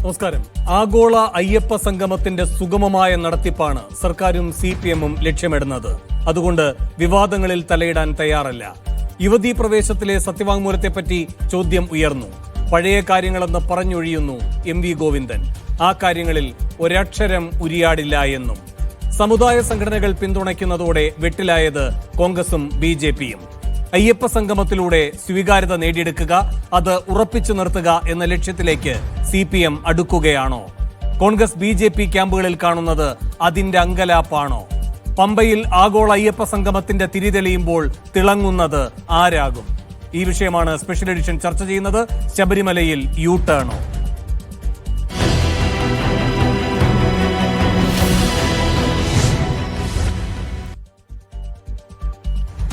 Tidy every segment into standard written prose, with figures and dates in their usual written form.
നമസ്കാരം. ആഗോള അയ്യപ്പ സംഗമത്തിന്റെ സുഗമമായ നടത്തിപ്പാണ് സർക്കാരും CPM-ഉം ലക്ഷ്യമിടുന്നത്. അതുകൊണ്ട് വിവാദങ്ങളിൽ തലയിടാൻ തയ്യാറല്ല. യുവതീ പ്രവേശത്തിലെ സത്യവാങ്മൂലത്തെപ്പറ്റി ചോദ്യം ഉയർന്നു. പഴയ കാര്യങ്ങളെന്ന് പറഞ്ഞൊഴിയുന്നു MV ഗോവിന്ദൻ. ആ കാര്യങ്ങളിൽ ഒരക്ഷരം ഉരിയാടില്ല എന്നും. സമുദായ സംഘടനകൾ പിന്തുണയ്ക്കുന്നതോടെ വെട്ടിലായത് കോൺഗ്രസും BJP-യും. അയ്യപ്പ സംഗമത്തിലൂടെ സ്വീകാര്യത നേടിയെടുക്കുക, അത് ഉറപ്പിച്ചു നിർത്തുക എന്ന ലക്ഷ്യത്തിലേക്ക് CPM അടുക്കുകയാണോ? കോൺഗ്രസ് BJP ക്യാമ്പുകളിൽ കാണുന്നത് അതിന്റെ അങ്കലാപ്പാണോ? പമ്പയിൽ ആഗോള അയ്യപ്പ സംഗമത്തിന്റെ തിരിതെളിയുമ്പോൾ തിളങ്ങുന്നത് ആരാകും? ഈ വിഷയമാണ് സ്പെഷ്യൽ എഡിഷൻ ചർച്ച ചെയ്യുന്നത്. ശബരിമലയിൽ യു-ടേണോ?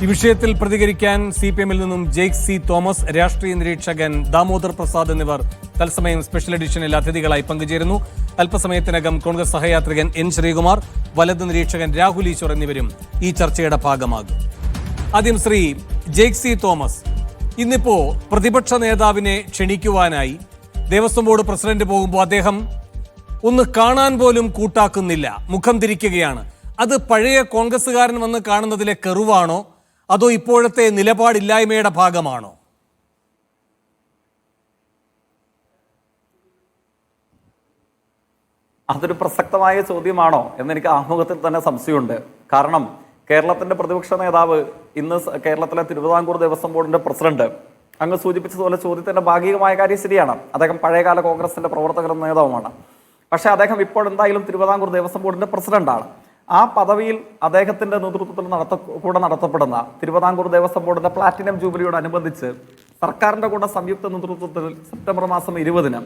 ഈ വിഷയത്തിൽ പ്രതികരിക്കാൻ CPM-ൽ നിന്നും ജെയ്ക് സി തോമസ്, രാഷ്ട്രീയ നിരീക്ഷകൻ ദാമോദർ പ്രസാദ് എന്നിവർ തത്സമയം സ്പെഷ്യൽ എഡിഷനിൽ അതിഥികളായി പങ്കുചേരുന്നു. അല്പസമയത്തിനകം കോൺഗ്രസ് സഹയാത്രികൻ N ശ്രീകുമാർ, വലത് നിരീക്ഷകൻ രാഹുൽ ഈശ്വർ എന്നിവരും ഈ ചർച്ചയുടെ ഭാഗമാകും. ആദ്യം ശ്രീ ജെയ്ക് സി തോമസ്, ഇന്നിപ്പോ പ്രതിപക്ഷ നേതാവിനെ ക്ഷണിക്കുവാനായി ദേവസ്വം ബോർഡ് പ്രസിഡന്റ് പോകുമ്പോൾ അദ്ദേഹം ഒന്ന് കാണാൻ പോലും കൂട്ടാക്കുന്നില്ല, മുഖം തിരിക്കുകയാണ്. അത് പഴയ കോൺഗ്രസുകാരൻ വന്ന് കാണുന്നതിലെ കെറുവാണോ, അതോ ഇപ്പോഴത്തെ നിലപാടില്ലായ്മയുടെ ഭാഗമാണോ? അതൊരു പ്രസക്തമായ ചോദ്യമാണോ എന്നെനിക്ക് ആമുഖത്തിൽ തന്നെ സംശയമുണ്ട്. കാരണം കേരളത്തിന്റെ പ്രതിപക്ഷ നേതാവ് ഇന്ന് കേരളത്തിലെ തിരുവിതാംകൂർ ദേവസ്വം ബോർഡിന്റെ പ്രസിഡന്റ്, അങ്ങ് സൂചിപ്പിച്ചതുപോലെ ചോദ്യത്തിന്റെ ഭാഗികമായ കാര്യം ശരിയാണ്. അദ്ദേഹം പഴയകാല കോൺഗ്രസിന്റെ പ്രവർത്തകരും നേതാവുമാണ്. പക്ഷെ അദ്ദേഹം ഇപ്പോൾ എന്തായാലും തിരുവിതാംകൂർ ദേവസ്വം ബോർഡിന്റെ പ്രസിഡന്റാണ്. ആ പദവിയിൽ അദ്ദേഹത്തിന്റെ നേതൃത്വത്തിൽ നടത്തപ്പെടുന്ന തിരുവിതാംകൂർ ദേവസ്വം ബോർഡിന്റെ പ്ലാറ്റിനം ജൂബിലിയോടനുബന്ധിച്ച് സർക്കാരിന്റെ കൂടെ സംയുക്ത നേതൃത്വത്തിൽ സെപ്റ്റംബർ മാസം 20-ന്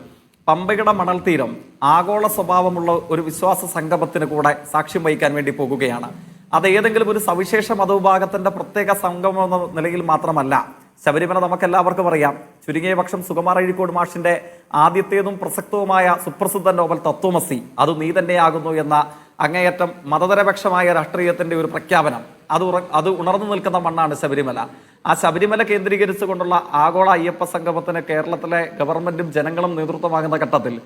പമ്പയുടെ മണൽ തീരം ആഗോള സ്വഭാവമുള്ള ഒരു വിശ്വാസ സംഗമത്തിന് കൂടെ സാക്ഷ്യം വഹിക്കാൻ വേണ്ടി പോകുകയാണ്. അത് ഏതെങ്കിലും ഒരു സവിശേഷ മതവിഭാഗത്തിന്റെ പ്രത്യേക സംഗമം എന്ന നിലയിൽ മാത്രമല്ല. ശബരിമല നമുക്കെല്ലാവർക്കും അറിയാം. ചുരുങ്ങിയ പക്ഷം സുകുമാർ അഴീക്കോട് മാഷിന്റെ ആദ്യത്തേതും പ്രസക്തവുമായ സുപ്രസിദ്ധ നോവൽ തത്വമസി, അത് നീ തന്നെയാകുന്നു എന്ന അങ്ങേയറ്റം മതതരപക്ഷമായ രാഷ്ട്രീയത്തിന്റെ ഒരു പ്രഖ്യാപനം, അത് ഉണർന്നു നിൽക്കുന്ന മണ്ണാണ് ശബരിമല. ആ ശബരിമല കേന്ദ്രീകരിച്ചുകൊണ്ടുള്ള ആഗോള അയ്യപ്പ സംഗമത്തിന് കേരളത്തിലെ ഗവൺമെന്റും ജനങ്ങളും നേതൃത്വമാകുന്ന ഘട്ടത്തിൽ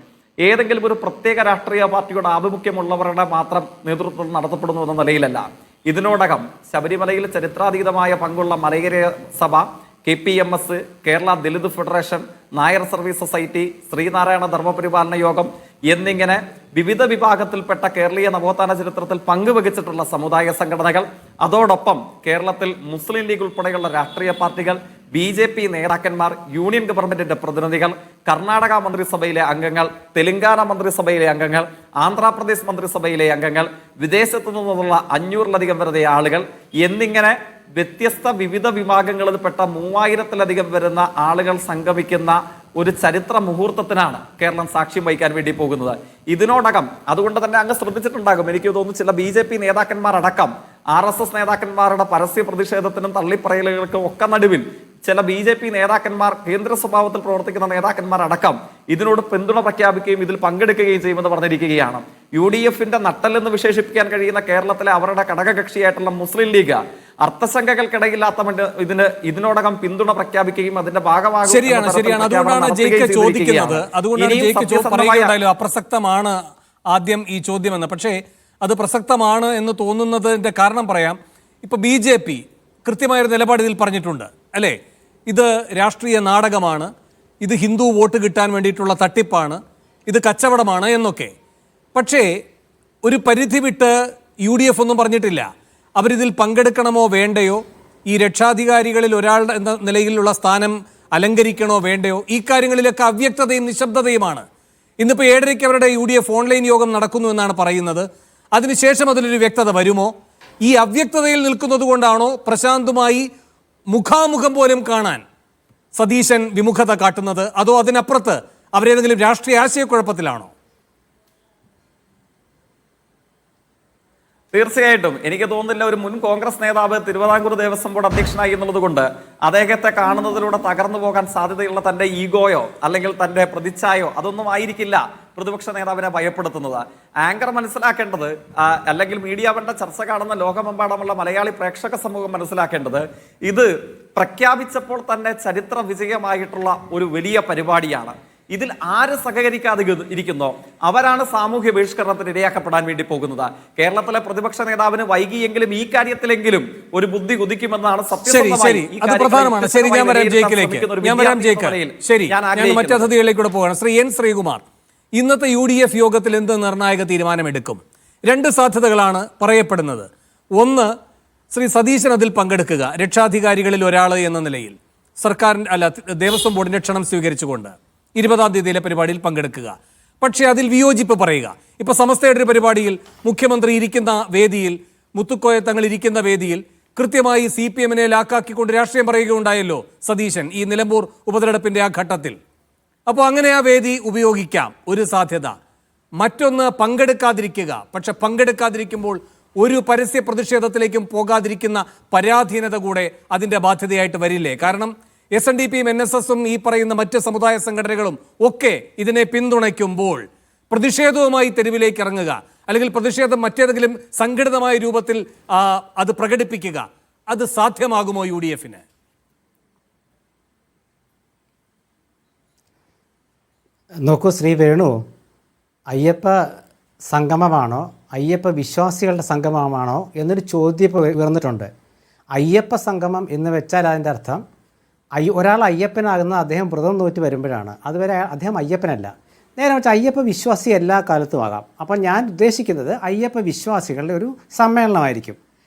ഏതെങ്കിലും ഒരു പ്രത്യേക രാഷ്ട്രീയ പാർട്ടിയുടെ ആഭിമുഖ്യമുള്ളവരുടെ മാത്രം നേതൃത്വത്തിൽ നടത്തപ്പെടുന്നു എന്ന നിലയിലല്ല. ഇതിനോടകം ശബരിമലയിൽ ചരിത്രാതീതമായ പങ്കുള്ള Malayara Sabha, KPMS, Kerala Dalit federation, Nair service society, Sreenarayana Dharmaparipalana Yogam എന്നിങ്ങനെ വിവിധ വിഭാഗത്തിൽപ്പെട്ട കേരളീയ നവോത്ഥാന ചരിത്രത്തിൽ പങ്കുവഹിച്ചിട്ടുള്ള സമുദായ സംഘടനകൾ, അതോടൊപ്പം കേരളത്തിൽ മുസ്ലിം ലീഗ് ഉൾപ്പെടെയുള്ള രാഷ്ട്രീയ പാർട്ടികൾ, BJP നേതാക്കന്മാർ, യൂണിയൻ ഗവൺമെന്റിന്റെ പ്രതിനിധികൾ, കർണാടക മന്ത്രിസഭയിലെ അംഗങ്ങൾ, തെലങ്കാന മന്ത്രിസഭയിലെ അംഗങ്ങൾ, ആന്ധ്രാപ്രദേശ് മന്ത്രിസഭയിലെ അംഗങ്ങൾ, വിദേശത്തു നിന്നുള്ള 500-ലധികം വരുന്ന ആളുകൾ എന്നിങ്ങനെ വ്യത്യസ്ത വിവിധ വിഭാഗങ്ങളിൽപ്പെട്ട 3000-ലധികം വരുന്ന ആളുകൾ സംഗമിക്കുന്ന ഒരു ചരിത്ര മുഹൂർത്തത്തിനാണ് കേരളം സാക്ഷ്യം വഹിക്കാൻ വേണ്ടി പോകുന്നത്. ഇതിനോടകം അതുകൊണ്ട് തന്നെ അങ്ങ് ശ്രദ്ധിച്ചിട്ടുണ്ടാകും, എനിക്ക് തോന്നുന്നു ചില BJP നേതാക്കന്മാരടക്കം RSS നേതാക്കന്മാരുടെ പരസ്യ പ്രതിഷേധത്തിനും തള്ളിപ്പറയലുകൾക്കും ഒക്കെ നടുവിൽ ചില BJP നേതാക്കന്മാർ, കേന്ദ്ര സ്വഭാവത്തിൽ പ്രവർത്തിക്കുന്ന നേതാക്കന്മാരടക്കം ഇതിനോട് പിന്തുണ പ്രഖ്യാപിക്കുകയും ഇതിൽ പങ്കെടുക്കുകയും ചെയ്യുമെന്ന് പറഞ്ഞിരിക്കുകയാണ്. UDF-ന്റെ നട്ടെല്ലെന്ന് വിശേഷിപ്പിക്കാൻ കഴിയുന്ന കേരളത്തിലെ അവരുടെ ഘടകകക്ഷിയായിട്ടുള്ള മുസ്ലിം ലീഗ് അർത്ഥസംഖ്യകൾക്കിടയില്ലാത്ത ഇതിനോടകം പിന്തുണ പ്രഖ്യാപിക്കുകയും അതിന്റെ ഭാഗമാകും. ശരിയാണ്. അതുകൊണ്ടാണ് ജയിക്ക് ചോദിക്കുന്നത്, അപ്രസക്തമാണ് ആദ്യം ഈ ചോദ്യമെന്ന്. പക്ഷേ അത് പ്രസക്തമാണ് എന്ന് തോന്നുന്നതിന്റെ കാരണം പറയാം. ഇപ്പൊ BJP കൃത്യമായൊരു നിലപാട് ഇതിൽ പറഞ്ഞിട്ടുണ്ട്, അല്ലേ? ഇത് രാഷ്ട്രീയ നാടകമാണ്, ഇത് ഹിന്ദു വോട്ട് കിട്ടാൻ വേണ്ടിയിട്ടുള്ള തട്ടിപ്പാണ്, ഇത് കച്ചവടമാണ് എന്നൊക്കെ. പക്ഷേ ഒരു പരിധി വിട്ട് UDF ഒന്നും പറഞ്ഞിട്ടില്ല. അവരിതിൽ പങ്കെടുക്കണമോ വേണ്ടയോ, ഈ രക്ഷാധികാരികളിൽ ഒരാൾ എന്ന നിലയിലുള്ള സ്ഥാനം അലങ്കരിക്കണോ വേണ്ടയോ, ഈ കാര്യങ്ങളിലൊക്കെ അവ്യക്തതയും നിശബ്ദതയുമാണ്. ഇന്നിപ്പോൾ 7:30 അവരുടെ UDF ഓൺലൈൻ യോഗം നടക്കുന്നു എന്നാണ് പറയുന്നത്. അതിനുശേഷം അതിലൊരു വ്യക്തത വരുമോ? ഈ അവ്യക്തതയിൽ നിൽക്കുന്നത് കൊണ്ടാണോ പ്രശാന്തുമായി മുഖാമുഖം പോലും കാണാൻ സതീശൻ വിമുഖത കാട്ടുന്നത്? അതോ അതിനപ്പുറത്ത് അവരേതെങ്കിലും രാഷ്ട്രീയ ആശയക്കുഴപ്പത്തിലാണോ? തീർച്ചയായിട്ടും എനിക്ക് തോന്നുന്നില്ല ഒരു മുൻ കോൺഗ്രസ് നേതാവ് തിരുവിതാംകൂർ ദേവസ്വം ബോർഡ് അധ്യക്ഷനായി എന്നുള്ളത് കൊണ്ട് അദ്ദേഹത്തെ കാണുന്നതിലൂടെ തകർന്നു പോകാൻ സാധ്യതയുള്ള തന്റെ ഈഗോയോ അല്ലെങ്കിൽ തന്റെ പ്രതിച്ഛായോ അതൊന്നും ആയിരിക്കില്ല പ്രതിപക്ഷ നേതാവിനെ ഭയപ്പെടുത്തുന്നത്. ആങ്കർ മനസ്സിലാക്കേണ്ടത്, അല്ലെങ്കിൽ മീഡിയ വണ്ട ചർച്ച കാണുന്ന ലോകമെമ്പാടുമുള്ള മലയാളി പ്രേക്ഷക സമൂഹം മനസ്സിലാക്കേണ്ടത്, ഇത് പ്രഖ്യാപിച്ചപ്പോൾ തന്നെ ചരിത്ര വിജയമായിട്ടുള്ള ഒരു വലിയ പരിപാടിയാണ്. ഇതിൽ ആര് സഹകരിക്കാതെ ഇരിക്കുന്നോ അവരാണ് സാമൂഹ്യ ബഹിഷ്കരണത്തിന് ഇരയാക്കപ്പെടാൻ വേണ്ടി പോകുന്നത്. കേരളത്തിലെ പ്രതിപക്ഷ നേതാവിന് വൈകിയെങ്കിലും ഈ കാര്യത്തിലെങ്കിലും ഒരു ബുദ്ധി ഉദിക്കുമെന്നാണ് ശരി, അത് പ്രധാനമാണ്. ശരി, ഞാൻ വരാം ജയിക്കിലേക്ക്. ശരി, ഞാൻ മറ്റു അതിഥികളിലേക്ക് കൂടെ പോകണം. ശ്രീ എൻ ശ്രീകുമാർ, ഇന്നത്തെ UDF യോഗത്തിൽ എന്ത് നിർണായക തീരുമാനമെടുക്കും? രണ്ട് സാധ്യതകളാണ് പറയപ്പെടുന്നത്. ഒന്ന്, ശ്രീ സതീശൻ അതിൽ പങ്കെടുക്കുക, രക്ഷാധികാരികളിൽ ഒരാൾ എന്ന നിലയിൽ ദേവസ്വം ബോർഡിന്റെ ക്ഷണം സ്വീകരിച്ചുകൊണ്ട് 20-ാം തീയതിയിലെ പരിപാടിയിൽ പങ്കെടുക്കുക. പക്ഷേ അതിൽ വിയോജിപ്പ് പറയുക. ഇപ്പൊ സമസ്തയുടെ ഒരു പരിപാടിയിൽ മുഖ്യമന്ത്രി ഇരിക്കുന്ന വേദിയിൽ, മുത്തുക്കോയ തങ്ങൾ ഇരിക്കുന്ന വേദിയിൽ കൃത്യമായി CPM-നെ ലാക്കാക്കിക്കൊണ്ട് രാഷ്ട്രീയം പറയുകയുണ്ടായല്ലോ സതീശൻ ഈ നിലമ്പൂർ ഉപതെരഞ്ഞെടുപ്പിന്റെ ആ ഘട്ടത്തിൽ. അപ്പോൾ അങ്ങനെ ആ വേദി ഉപയോഗിക്കാം, ഒരു സാധ്യത. മറ്റൊന്ന്, പങ്കെടുക്കാതിരിക്കുക. പക്ഷെ പങ്കെടുക്കാതിരിക്കുമ്പോൾ ഒരു പരസ്യ പ്രതിഷേധത്തിലേക്കും പോകാതിരിക്കുന്ന പരാധീനത കൂടെ അതിൻ്റെ ബാധ്യതയായിട്ട് വരില്ലേ? കാരണം SNDPയും NSSും ഈ പറയുന്ന മറ്റ് സമുദായ സംഘടനകളും ഒക്കെ ഇതിനെ പിന്തുണയ്ക്കുമ്പോൾ പ്രതിഷേധവുമായി തെരുവിലേക്ക് ഇറങ്ങുക, അല്ലെങ്കിൽ പ്രതിഷേധം മറ്റേതെങ്കിലും സംഘടിതമായ രൂപത്തിൽ അത് പ്രകടിപ്പിക്കുക, അത് സാധ്യമാകുമോ UDF-ന്? നോക്കൂ ശ്രീ വേണു, അയ്യപ്പ സംഗമമാണോ അയ്യപ്പ വിശ്വാസികളുടെ സംഗമമാണോ എന്നൊരു ചോദ്യം ഇപ്പോൾ ഉയർന്നിട്ടുണ്ട്. അയ്യപ്പ സംഗമം എന്ന് വെച്ചാൽ അതിൻ്റെ അർത്ഥം ഒരാൾ അയ്യപ്പനാകുന്ന അദ്ദേഹം വ്രതം നോറ്റ് വരുമ്പോഴാണ്. അതുവരെ അദ്ദേഹം അയ്യപ്പനല്ല. നേരെ വെച്ചാൽ അയ്യപ്പ വിശ്വാസി എല്ലാ കാലത്തും ആകാം. അപ്പോൾ ഞാൻ ഉദ്ദേശിക്കുന്നത് അയ്യപ്പ വിശ്വാസികളുടെ ഒരു സമ്മേളനമായിരിക്കും.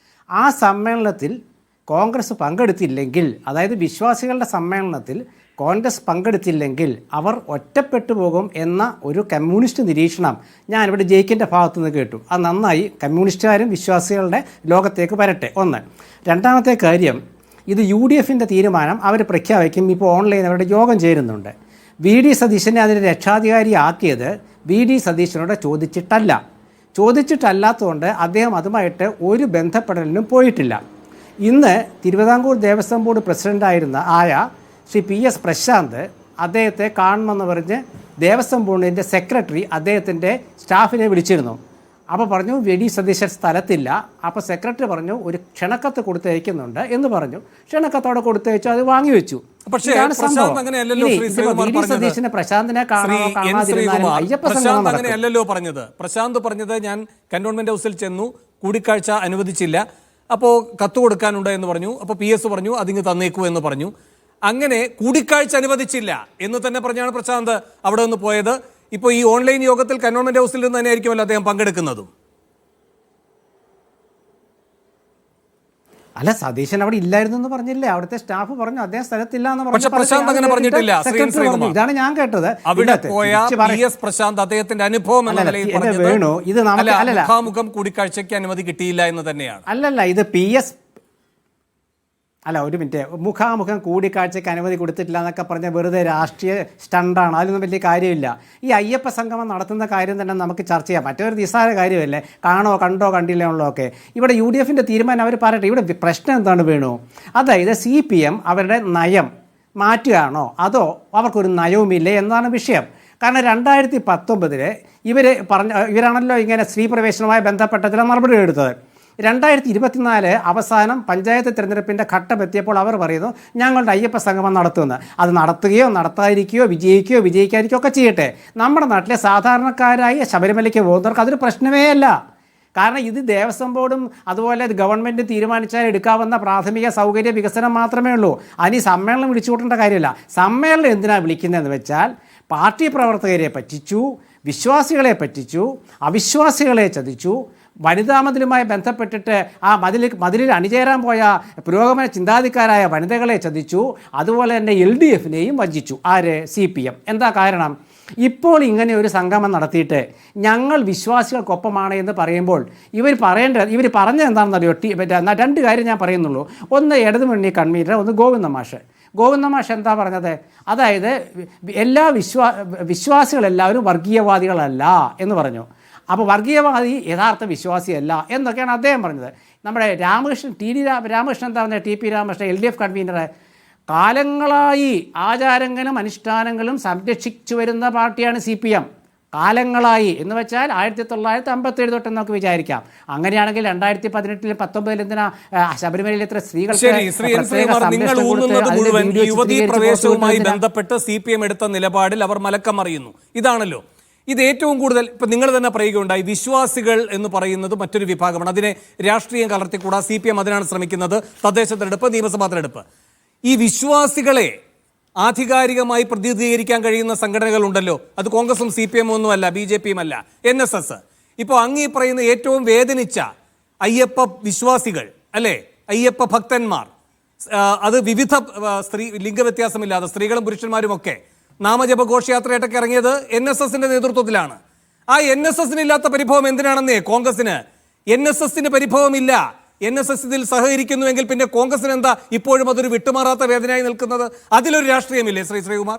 ആ സമ്മേളനത്തിൽ കോൺഗ്രസ് പങ്കെടുത്തില്ലെങ്കിൽ, അതായത് വിശ്വാസികളുടെ സമ്മേളനത്തിൽ കോൺഗ്രസ് പങ്കെടുത്തില്ലെങ്കിൽ അവർ ഒറ്റപ്പെട്ടു പോകും എന്ന ഒരു കമ്മ്യൂണിസ്റ്റ് നിരീക്ഷണം ഞാനിവിടെ ജയിക്കിൻ്റെ ഭാഗത്തു നിന്ന് കേട്ടു. അത് നന്നായി, കമ്മ്യൂണിസ്റ്റുകാരും വിശ്വാസികളുടെ ലോകത്തേക്ക് വരട്ടെ. ഒന്ന്. രണ്ടാമത്തെ കാര്യം, ഇത് UDFിൻ്റെ തീരുമാനം അവർ പ്രഖ്യാപിക്കും. ഇപ്പോൾ ഓൺലൈൻ അവരുടെ യോഗം ചേരുന്നുണ്ട്. VD സതീശനെ അതിന് രക്ഷാധികാരി ആക്കിയത് VD സതീശനോട് ചോദിച്ചിട്ടല്ലാത്തതുകൊണ്ട് അദ്ദേഹം അതുമായിട്ട് ഒരു ബന്ധപ്പെടലിനും പോയിട്ടില്ല. ഇന്ന് തിരുവിതാംകൂർ ദേവസ്വം ബോർഡ് പ്രസിഡൻ്റായിരുന്ന ശ്രീ PS പ്രശാന്ത് അദ്ദേഹത്തെ കാണുമെന്ന് പറഞ്ഞ് ദേവസ്വം ബോർഡിൻ്റെ സെക്രട്ടറി അദ്ദേഹത്തിൻ്റെ സ്റ്റാഫിനെ വിളിച്ചിരുന്നു. അപ്പോൾ പറഞ്ഞു VD സതീശൻ സ്ഥലത്തില്ല. അപ്പോൾ സെക്രട്ടറി പറഞ്ഞു ഒരു ക്ഷണക്കത്ത് കൊടുത്തയക്കുന്നുണ്ട് എന്ന് പറഞ്ഞു. ക്ഷണക്കത്തോടെ കൊടുത്തയച്ചു, അത് വാങ്ങിവെച്ചു. സതീശനെ പ്രശാന്തിനെ അങ്ങനെയല്ലല്ലോ പറഞ്ഞത്. പ്രശാന്ത് പറഞ്ഞത് ഞാൻ കന്റോൺമെന്റ് ഹൗസിൽ ചെന്നു, കൂടിക്കാഴ്ച അനുവദിച്ചില്ല, അപ്പോൾ കത്ത് കൊടുക്കാനുണ്ട് എന്ന് പറഞ്ഞു. അപ്പോൾ PS പറഞ്ഞു അതിങ്ങ് തന്നേക്കൂ എന്ന് പറഞ്ഞു. അങ്ങനെ കൂടിക്കാഴ്ച അനുവദിച്ചില്ല എന്ന് തന്നെ പറഞ്ഞാണ് പ്രശാന്ത് അവിടെ നിന്ന് പോയത്. ഇപ്പോൾ ഈ ഓൺലൈൻ യോഗത്തിൽ കന്റോൺമെന്റ് ഹൗസിൽ നിന്ന് തന്നെ ആയിരിക്കുമല്ലോ അദ്ദേഹം പങ്കെടുക്കുന്നതും. അല്ല, സതീശൻ അവിടെ ഇല്ലായിരുന്നു എന്ന് പറഞ്ഞില്ലേ? അവിടുത്തെ സ്റ്റാഫ് പറഞ്ഞു അദ്ദേഹം സ്ഥലത്തില്ല എന്ന് പറഞ്ഞു. പ്രശാന്ത് അങ്ങനെ പറഞ്ഞിട്ടില്ല. ഇതാണ് ഞാൻ കേട്ടത്. പ്രശാന്ത് അദ്ദേഹത്തിന്റെ അനുഭവം എന്ന നിലയിൽ മുഖാമുഖം കൂടിക്കാഴ്ചയ്ക്ക് അനുമതി കിട്ടിയില്ല എന്ന് തന്നെയാണ്. അല്ലല്ല, ഇത് ഒരു മിനിറ്റ്, മുഖാമുഖം കൂടിക്കാഴ്ചയ്ക്ക് അനുമതി കൊടുത്തിട്ടില്ല എന്നൊക്കെ പറഞ്ഞാൽ വെറുതെ രാഷ്ട്രീയ സ്റ്റണ്ടാണ്. അതിലൊന്നും വലിയ കാര്യമില്ല. ഈ അയ്യപ്പ സംഗമം നടത്തുന്ന കാര്യം തന്നെ നമുക്ക് ചർച്ച ചെയ്യാം. മറ്റൊരു നിസ്സാര കാര്യമല്ലേ, കണ്ടോ കണ്ടില്ല ഉള്ളതൊക്കെ. ഇവിടെ UDFിൻ്റെ തീരുമാനം അവർ പറയട്ടെ. ഇവിടെ പ്രശ്നം എന്താണ് വേണു? അതായത് CPM അവരുടെ നയം മാറ്റുകയാണോ അതോ അവർക്കൊരു നയവുമില്ലേ എന്നാണ് വിഷയം. കാരണം 2019 ഇവരാണല്ലോ ഇങ്ങനെ സ്ത്രീ പ്രവേശനവുമായി ബന്ധപ്പെട്ട ചില നടപടികൾ എടുത്തത്. 2024 അവസാനം പഞ്ചായത്ത് തിരഞ്ഞെടുപ്പിൻ്റെ ഘട്ടമെത്തിയപ്പോൾ അവർ പറയുന്നു ഞങ്ങളുടെ അയ്യപ്പ സംഗമം നടത്തുമെന്ന്. അത് നടത്തുകയോ നടത്താതിരിക്കുകയോ വിജയിക്കാതിരിക്കുകയോ ഒക്കെ ചെയ്യട്ടെ. നമ്മുടെ നാട്ടിലെ സാധാരണക്കാരായ ശബരിമലയ്ക്ക് പോകുന്നവർക്ക് അതൊരു പ്രശ്നമേ അല്ല. കാരണം ഇത് ദേവസ്വം ബോർഡും അതുപോലെ ഗവൺമെൻറ് തീരുമാനിച്ചാൽ എടുക്കാവുന്ന പ്രാഥമിക സൗകര്യ വികസനം മാത്രമേ ഉള്ളൂ. അതിന് സമ്മേളനം വിളിച്ചു കൂട്ടേണ്ട കാര്യമില്ല. സമ്മേളനം എന്തിനാണ് വിളിക്കുന്നതെന്ന് വെച്ചാൽ പാർട്ടി പ്രവർത്തകരെ പറ്റിച്ചു, വിശ്വാസികളെ പറ്റിച്ചു, അവിശ്വാസികളെ ചതിച്ചു, വനിതാ മതിലുമായി ബന്ധപ്പെട്ടിട്ട് ആ മതിലിൽ അണിചേരാൻ പോയ പുരോഗമന ചിന്താധിക്കാരായ വനിതകളെ ചതിച്ചു. അതുപോലെ തന്നെ LDFനെയും വഞ്ചിച്ചു. CPM. എന്താ കാരണം? ഇപ്പോൾ ഇങ്ങനെ ഒരു സംഗമം നടത്തിയിട്ട് ഞങ്ങൾ വിശ്വാസികൾക്കൊപ്പമാണ് എന്ന് പറയുമ്പോൾ ഇവർ പറഞ്ഞത് എന്താണെന്നറിയോ? രണ്ട് കാര്യം ഞാൻ പറയുന്നുള്ളൂ. ഒന്ന് ഇടതുമുന്നണി കൺവീനർ, ഒന്ന് ഗോവിന്ദ മാഷ് എന്താ പറഞ്ഞത്? അതായത് എല്ലാ വിശ്വാസികളെല്ലാവരും വർഗീയവാദികളല്ല എന്ന് പറഞ്ഞു. അപ്പോൾ വർഗീയവാദി യഥാർത്ഥ വിശ്വാസിയല്ല എന്നൊക്കെയാണ് അദ്ദേഹം പറഞ്ഞത്. നമ്മുടെ രാമകൃഷ്ണൻ എന്താ പറഞ്ഞത്? TP രാമകൃഷ്ണൻ LDF കൺവീനർ കാലങ്ങളായി ആചാരങ്ങളും അനുഷ്ഠാനങ്ങളും സംരക്ഷിച്ചു വരുന്ന പാർട്ടിയാണ് CPM. കാലങ്ങളായി എന്ന് വെച്ചാൽ 1957 തൊട്ട് നമുക്ക് വിചാരിക്കാം. അങ്ങനെയാണെങ്കിൽ 2018 19 എന്തിനാ ശബരിമലയിൽ ഇത്ര ശരി, ശ്രീ എൻ ശ്രീകുമാർ, നിങ്ങൾ ഊന്നുന്നത് മുഴുവൻ യുവതീ പ്രവേശവുമായി ബന്ധപ്പെട്ട് CPM എടുത്ത നിലപാടിൽ അവർ മലക്കം അറിയുന്നു ഇതാണല്ലോ. ഇത് ഏറ്റവും കൂടുതൽ ഇപ്പം നിങ്ങൾ തന്നെ പറയുകയുണ്ടായി, വിശ്വാസികൾ എന്ന് പറയുന്നത് മറ്റൊരു വിഭാഗമാണ്, അതിനെ രാഷ്ട്രീയം കലർത്തിക്കൂടാ, CPM അതിനാണ് ശ്രമിക്കുന്നത്, തദ്ദേശ തെരഞ്ഞെടുപ്പ്, നിയമസഭാ തെരഞ്ഞെടുപ്പ്. ഈ വിശ്വാസികളെ ആധികാരികമായി പ്രതിനിധീകരിക്കാൻ കഴിയുന്ന സംഘടനകളുണ്ടല്ലോ, അത് കോൺഗ്രസും CPM ഒന്നുമല്ല, BJPയും അല്ല, NSS. ഇപ്പോൾ അങ്ങീ പറയുന്ന ഏറ്റവും വേദനിച്ച അയ്യപ്പ വിശ്വാസികൾ അല്ലേ, അയ്യപ്പ ഭക്തന്മാർ, അത് വിവിധ ലിംഗവ്യത്യാസമില്ലാതെ സ്ത്രീകളും പുരുഷന്മാരും ഒക്കെ നാമജപ ഘോഷയാത്രയായിട്ടൊക്കെ ഇറങ്ങിയത് NSSന്റെ നേതൃത്വത്തിലാണ്. ആ NSSന് ഇല്ലാത്ത പരിഭവം എന്തിനാണെന്നേ കോൺഗ്രസിന്? NSSന് പരിഭവമില്ല. NSS ഇതിൽ സഹകരിക്കുന്നുവെങ്കിൽ പിന്നെ കോൺഗ്രസിന് എന്താ ഇപ്പോഴും അതൊരു വിട്ടുമാറാത്ത വേദനയായി നിൽക്കുന്നത്? അതിലൊരു രാഷ്ട്രീയമില്ലേ ശ്രീകുമാർ?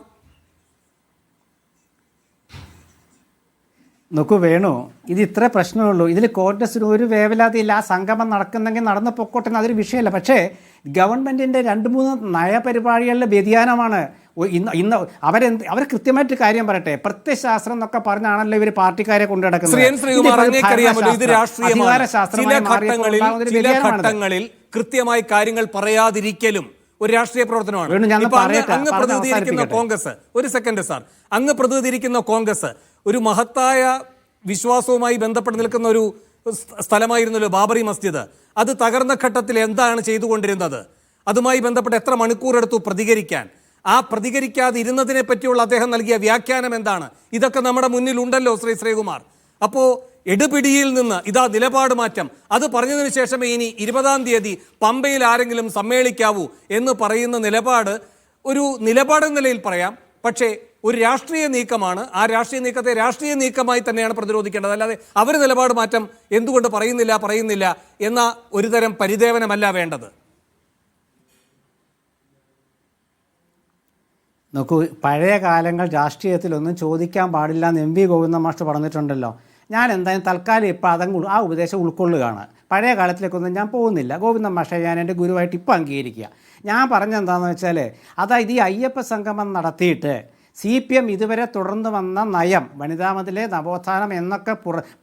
നോക്കൂ വേണു, ഇത് ഇത്ര പ്രശ്നമുള്ളൂ. ഇതിൽ കോൺഗ്രസിന് ഒരു വേവലാതിയില്ല. ആ സംഗമം നടക്കുന്നെങ്കിൽ നടന്ന് പൊക്കോട്ടെ, അതൊരു വിഷയമല്ല. പക്ഷേ ഗവൺമെൻറ്റിൻ്റെ 2-3 നയപരിപാടികളിലെ വ്യതിയാനമാണ്. ഇന്ന് അവർ കൃത്യമായിട്ട് കാര്യം പറയട്ടെ, പ്രത്യയശാസ്ത്രം എന്നൊക്കെ പറഞ്ഞാണല്ലോ ഇവർ പാർട്ടിക്കാരെ കൊണ്ടു നടക്കുന്നത്. ചില ഘട്ടങ്ങളിൽ കൃത്യമായി കാര്യങ്ങൾ പറയാതിരിക്കലും ഒരു രാഷ്ട്രീയ പ്രവർത്തനമാണ്. അങ്ങ് പ്രതിനിധീകരിക്കുന്ന കോൺഗ്രസ്, ഒരു സെക്കൻഡ് സാർ, അങ്ങ് പ്രതിനിധീകരിക്കുന്ന കോൺഗ്രസ് ഒരു മഹത്തായ വിശ്വാസവുമായി ബന്ധപ്പെട്ട് നിൽക്കുന്ന ഒരു സ്ഥലമായിരുന്നല്ലോ ബാബറി മസ്ജിദ്. അത് തകർന്ന ഘട്ടത്തിൽ എന്താണ് ചെയ്തുകൊണ്ടിരുന്നത്? അതുമായി ബന്ധപ്പെട്ട് എത്ര മണിക്കൂർ എടുത്തു പ്രതികരിക്കാൻ? ആ പ്രതികരിക്കാതെ ഇരുന്നതിനെ പറ്റിയുള്ള അദ്ദേഹം നൽകിയ വ്യാഖ്യാനം എന്താണ്? ഇതൊക്കെ നമ്മുടെ മുന്നിലുണ്ടല്ലോ ശ്രീകുമാർ. അപ്പോൾ എടുപിടിയിൽ നിന്ന് ഇതാ നിലപാട് മാറ്റം, അത് പറഞ്ഞതിന് ശേഷമേ ഇനി 20-ാം തീയതി പമ്പയിൽ ആരെങ്കിലും സമ്മേളിക്കാവൂ എന്ന് പറയുന്ന നിലപാട് ഒരു നിലപാടെന്ന നിലയിൽ പറയാം, പക്ഷേ ഒരു രാഷ്ട്രീയ നീക്കമാണ്. ആ രാഷ്ട്രീയ നീക്കത്തെ രാഷ്ട്രീയ നീക്കമായി തന്നെയാണ് പ്രതിരോധിക്കേണ്ടത്. അല്ലാതെ അവർ നിലപാട് മാറ്റം എന്തുകൊണ്ട് പറയുന്നില്ല എന്ന ഒരു തരം പരിദേവനമല്ല വേണ്ടത്. നോക്കൂ, പഴയ കാലങ്ങൾ രാഷ്ട്രീയത്തിലൊന്നും ചോദിക്കാൻ പാടില്ല എന്ന് MV ഗോവിന്ദ മാസ്റ്റർ പറഞ്ഞിട്ടുണ്ടല്ലോ. ഞാൻ എന്തായാലും തൽക്കാലം ഇപ്പോൾ ആ ഉപദേശം ഉൾക്കൊള്ളുകയാണ്. പഴയ കാലത്തിലേക്കൊന്നും ഞാൻ പോകുന്നില്ല. ഗോവിന്ദ മാസ്റ്റർ ഞാൻ എൻ്റെ ഗുരുവായിട്ട് ഇപ്പോൾ അംഗീകരിക്കുക. ഞാൻ പറഞ്ഞെന്താണെന്ന് വെച്ചാൽ, അതായത് ഈ അയ്യപ്പ സംഗമം നടത്തിയിട്ട് CPM ഇതുവരെ തുടർന്ന് വന്ന നയം, വനിതാമതിലെ നവോത്ഥാനം എന്നൊക്കെ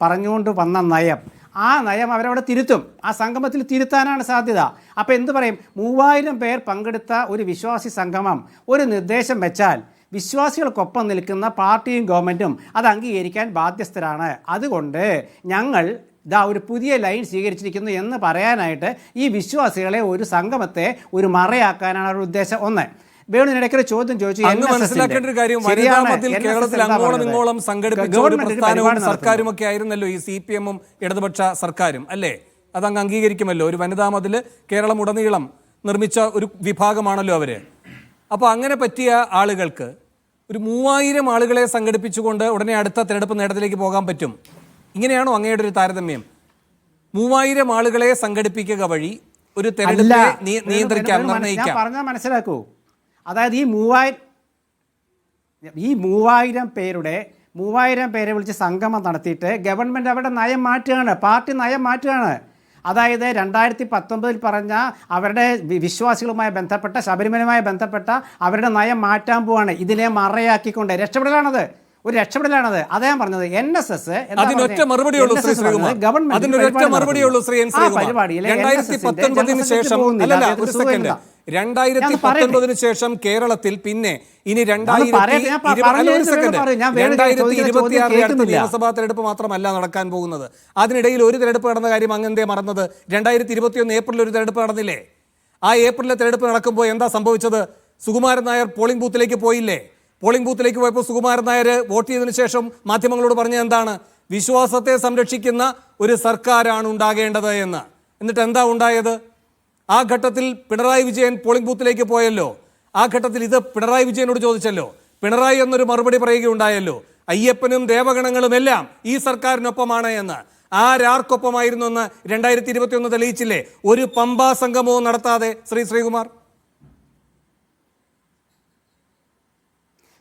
പറഞ്ഞുകൊണ്ട് വന്ന നയം, ആ നയം അവരവിടെ തിരുത്തും. ആ സംഗമത്തിൽ തിരുത്താനാണ് സാധ്യത. അപ്പോൾ എന്ത് പറയും? 3000 പേർ പങ്കെടുത്ത ഒരു വിശ്വാസി സംഗമം ഒരു നിർദ്ദേശം വെച്ചാൽ വിശ്വാസികൾക്കൊപ്പം നിൽക്കുന്ന പാർട്ടിയും ഗവൺമെൻറ്റും അത് അംഗീകരിക്കാൻ ബാധ്യസ്ഥരാണ്. അതുകൊണ്ട് ഞങ്ങൾ ഒരു പുതിയ ലൈൻ സ്വീകരിച്ചിരിക്കുന്നു എന്ന് പറയാനായിട്ട് ഈ വിശ്വാസികളെ ഒരു സംഗമത്തെ ഒരു മറയാക്കാനാണ് അവരുടെ ഉദ്ദേശം. ഒന്ന്, വേണുവിനിടയ്ക്കൊരു ചോദ്യം ചോദിച്ചു. മനസ്സിലാക്കേണ്ട ഒരു കാര്യം, കേരളത്തിൽ അങ്ങോളം ഇങ്ങോളം സംഘടിപ്പിച്ച ഒരു പ്രസ്ഥാനവും സർക്കാരും ഒക്കെ ആയിരുന്നല്ലോ ഈ CPM-ഉം ഇടതുപക്ഷ സർക്കാരും അല്ലേ? അതങ്ങ് അംഗീകരിക്കുമല്ലോ. ഒരു വനിതാ മതിൽ കേരളം ഉടനീളം നിർമ്മിച്ച ഒരു വിഭാഗമാണല്ലോ അവര്. അപ്പോൾ അങ്ങനെ പറ്റിയ ആളുകൾക്ക് ഒരു 3000 ആളുകളെ സംഘടിപ്പിച്ചുകൊണ്ട് ഉടനെ അടുത്ത തെരഞ്ഞെടുപ്പ് നേട്ടത്തിലേക്ക് പോകാൻ പറ്റും. ഇങ്ങനെയാണോ അങ്ങയുടെ ഒരു താരതമ്യം? 3000 ആളുകളെ സംഘടിപ്പിക്കുക വഴി ഒരു തെരഞ്ഞെടുപ്പിനെ നിയന്ത്രിക്കാം, നിർണ്ണയിക്കാം. പറഞ്ഞാൽ മനസ്സിലാക്കൂ. അതായത് ഈ 3000 പേരെ വിളിച്ച് സംഗമം നടത്തിയിട്ട് ഗവൺമെൻറ് അവരുടെ നയം മാറ്റുകയാണ്, പാർട്ടി നയം മാറ്റുകയാണ്. അതായത് 2019 പറഞ്ഞ അവരുടെ വിശ്വാസികളുമായി ബന്ധപ്പെട്ട, ശബരിമലയുമായി ബന്ധപ്പെട്ട അവരുടെ നയം മാറ്റാൻ പോവാണ്. ഇതിനെ മറയാക്കിക്കൊണ്ട് രക്ഷപ്പെടലാണത്, ഒരു രക്ഷപ്പെടലാണത്. അതാ ഞാൻ പറഞ്ഞത്. NSS അതിനൊറ്റ മറുപടിയുള്ളൂ ശ്രീ ശ്രീകുമാർ, അതിനൊരൊറ്റ മറുപടിയുള്ളൂ ശ്രീ എൻ ശ്രീകുമാർ. 2019 ശേഷം 2019 ശേഷം കേരളത്തിൽ പിന്നെ ഇനി 2026 നിയമസഭാ തെരഞ്ഞെടുപ്പ് മാത്രമല്ല നടക്കാൻ പോകുന്നത്. അതിനിടയിൽ ഒരു തെരഞ്ഞെടുപ്പ് നടന്ന കാര്യം അങ്ങെന്തേ മറന്നത്? 2021 ഏപ്രിൽ ഒരു തെരഞ്ഞെടുപ്പ് നടന്നില്ലേ? ആ ഏപ്രിലെ തെരഞ്ഞെടുപ്പ് നടക്കുമ്പോൾ എന്താ സംഭവിച്ചത്? സുകുമാരൻ നായർ പോളിംഗ് ബൂത്തിലേക്ക് പോയില്ലേ? പോളിംഗ് ബൂത്തിലേക്ക് പോയപ്പോൾ സുകുമാരൻ നായർ വോട്ട് ചെയ്തതിനു ശേഷം മാധ്യമങ്ങളോട് പറഞ്ഞത് എന്താണ്? വിശ്വാസത്തെ സംരക്ഷിക്കുന്ന ഒരു സർക്കാരാണ് ഉണ്ടാകേണ്ടത് എന്ന്. എന്നിട്ട് എന്താ ഉണ്ടായത്? ആ ഘട്ടത്തിൽ പിണറായി വിജയൻ പോളിംഗ് ബൂത്തിലേക്ക് പോയല്ലോ. ആ ഘട്ടത്തിൽ ഇത് പിണറായി വിജയനോട് ചോദിച്ചല്ലോ. പിണറായി എന്നൊരു മറുപടി പറയുകയുണ്ടായല്ലോ, അയ്യപ്പനും ദേവഗണങ്ങളും എല്ലാം ഈ സർക്കാരിനൊപ്പമാണ് എന്ന്. ആർക്കൊപ്പമായിരുന്നു എന്ന് 2021 തെളിയിച്ചില്ലേ? ഒരു പമ്പാ സംഗമവും നടത്താതെ ശ്രീകുമാർ.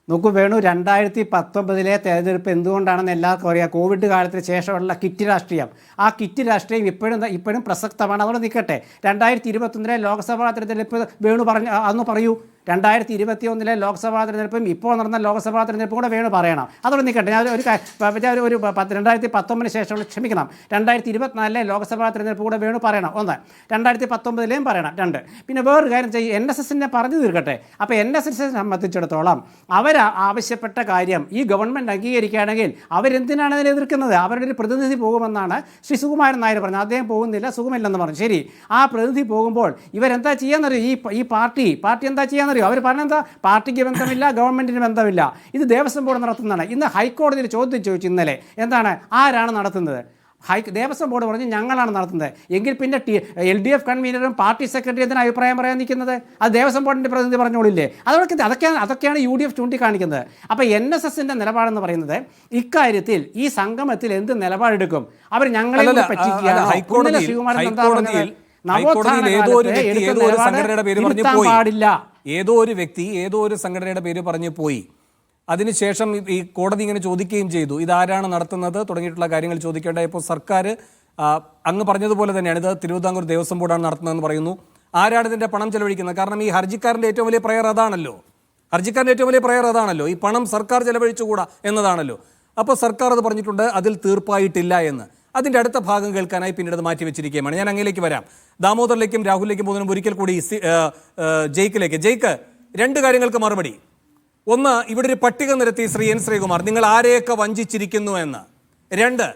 നോക്കൂ വേണു, 2019 തെരഞ്ഞെടുപ്പ് എന്തുകൊണ്ടാണെന്ന് എല്ലാവർക്കും അറിയാം. കോവിഡ് കാലത്തിന് ശേഷമുള്ള കിറ്റ് രാഷ്ട്രീയം, ആ കിറ്റ് രാഷ്ട്രീയം ഇപ്പോഴും പ്രസക്തമാണ്. അതോടെ നിൽക്കട്ടെ. 2021 ലോക്സഭാ തെരഞ്ഞെടുപ്പ് വേണു അന്ന് പറയൂ. 2021 ലോക്സഭാ തെരഞ്ഞെടുപ്പും ഇപ്പോൾ നടന്ന ലോക്സഭാ തെരഞ്ഞെടുപ്പും കൂടെ വേണു പറയണം. അതോടെ നിൽക്കട്ടെ. ഞാൻ ഒരു 2019 ശേഷമുള്ള, ക്ഷമിക്കണം, 2024 ലോക്സഭാ തെരഞ്ഞെടുപ്പ് കൂടെ വേണു പറയണം. 1, 2019 പറയണം. 2, പിന്നെ വേറൊരു കാര്യം ചെയ്യും, NSSനെ പറഞ്ഞു തീർക്കട്ടെ. അപ്പോൾ NSSനെ സംബന്ധിച്ചിടത്തോളം അവർ ആവശ്യപ്പെട്ട കാര്യം ഈ ഗവൺമെൻറ് അംഗീകരിക്കുകയാണെങ്കിൽ അവരെന്തിനാണ് അതിനെ എതിർക്കുന്നത്? അവരുടെ ഒരു പ്രതിനിധി പോകുമെന്നാണ് ശ്രീ സുകുമാരൻ നായർ പറഞ്ഞത്. അദ്ദേഹം പോകുന്നില്ല, സുഖമില്ലെന്ന് പറഞ്ഞു. ശരി, ആ പ്രതിനിധി പോകുമ്പോൾ ഇവരെന്താ ചെയ്യാന്നറിയോ? ഈ പാർട്ടി എന്താ ചെയ്യാന്നറിയോ? അവർ പറഞ്ഞെന്താ, പാർട്ടിക്ക് ബന്ധമില്ല, ഗവൺമെൻറ്റിന് ബന്ധമില്ല, ഇത് ദേവസ്വം ബോർഡ് നടത്തുന്നതാണ്. ഇന്ന് ഹൈക്കോടതിയിൽ ചോദ്യം ചോദിച്ചു ഇന്നലെ, എന്താണ്, ആരാണ് നടത്തുന്നത്? ദേവസ്വം ബോർഡ് പറഞ്ഞ് ഞങ്ങളാണ് നടത്തുന്നത്. എങ്കിൽ പിന്നെ LDF കൺവീനറും പാർട്ടി സെക്രട്ടറി എന്തിനാണ് അഭിപ്രായം പറയാൻ നിൽക്കുന്നത്? അത് ദേവസ്വം ബോർഡിൻ്റെ പ്രതിനിധി പറഞ്ഞോളില്ലേ? അതൊക്കെയാണ് UDF ചൂണ്ടിക്കാണിക്കുന്നത്. അപ്പോൾ NSSൻ്റെ നിലപാടെന്ന് പറയുന്നത് ഇക്കാര്യത്തിൽ ഈ സംഗമത്തിൽ എന്ത് നിലപാടെടുക്കും? അവർ ഞങ്ങളെ പറ്റിക്കുകയാണ്. ഏതോ ഒരു വ്യക്തി ഏതോ ഒരു സംഘടനയുടെ പേര് പറഞ്ഞു പോയി. അതിനുശേഷം ഈ കോടതി ഇങ്ങനെ ചോദിക്കുകയും ചെയ്തു, ഇതാരാണ് നടത്തുന്നത് തുടങ്ങിയിട്ടുള്ള കാര്യങ്ങൾ ചോദിക്കേണ്ടപ്പോൾ സർക്കാർ അങ്ങ് പറഞ്ഞതുപോലെ തന്നെയാണ്, ഇത് തിരുവിതാംകൂർ ദേവസ്വം ബോർഡാണ് നടത്തുന്നതെന്ന് പറയുന്നു. ആരാണ് ഇതിൻ്റെ പണം ചെലവഴിക്കുന്നത്? കാരണം ഈ ഹർജിക്കാരൻ്റെ ഏറ്റവും വലിയ പ്രയർ അതാണല്ലോ. ഈ പണം സർക്കാർ ചെലവഴിച്ചുകൂടാ എന്നതാണല്ലോ. അപ്പോൾ സർക്കാർ അത് പറഞ്ഞിട്ടുണ്ട്, അതിൽ തീർപ്പായിട്ടില്ല എന്ന്. അതിൻ്റെ അടുത്ത ഭാഗം കേൾക്കാനായി പിന്നീട് അത് മാറ്റി വെച്ചിരിക്കുകയാണ്. ഞാൻ അങ്ങയിലേക്ക് വരാം. ദാമോദറിലേക്കും രാഹുലിലേക്കും പോകുന്നതിന് ഒരിക്കൽ കൂടി ജയ്ക്കിലേക്ക്. ജയ്ക്ക്, 2 കാര്യങ്ങൾക്ക് മറുപടി. 1, ഇവിടെ ഒരു പട്ടിക നിരത്തി ശ്രീ N. ശ്രീകുമാർ, നിങ്ങൾ ആരെയൊക്കെ വഞ്ചിച്ചിരിക്കുന്നു എന്ന്. 2,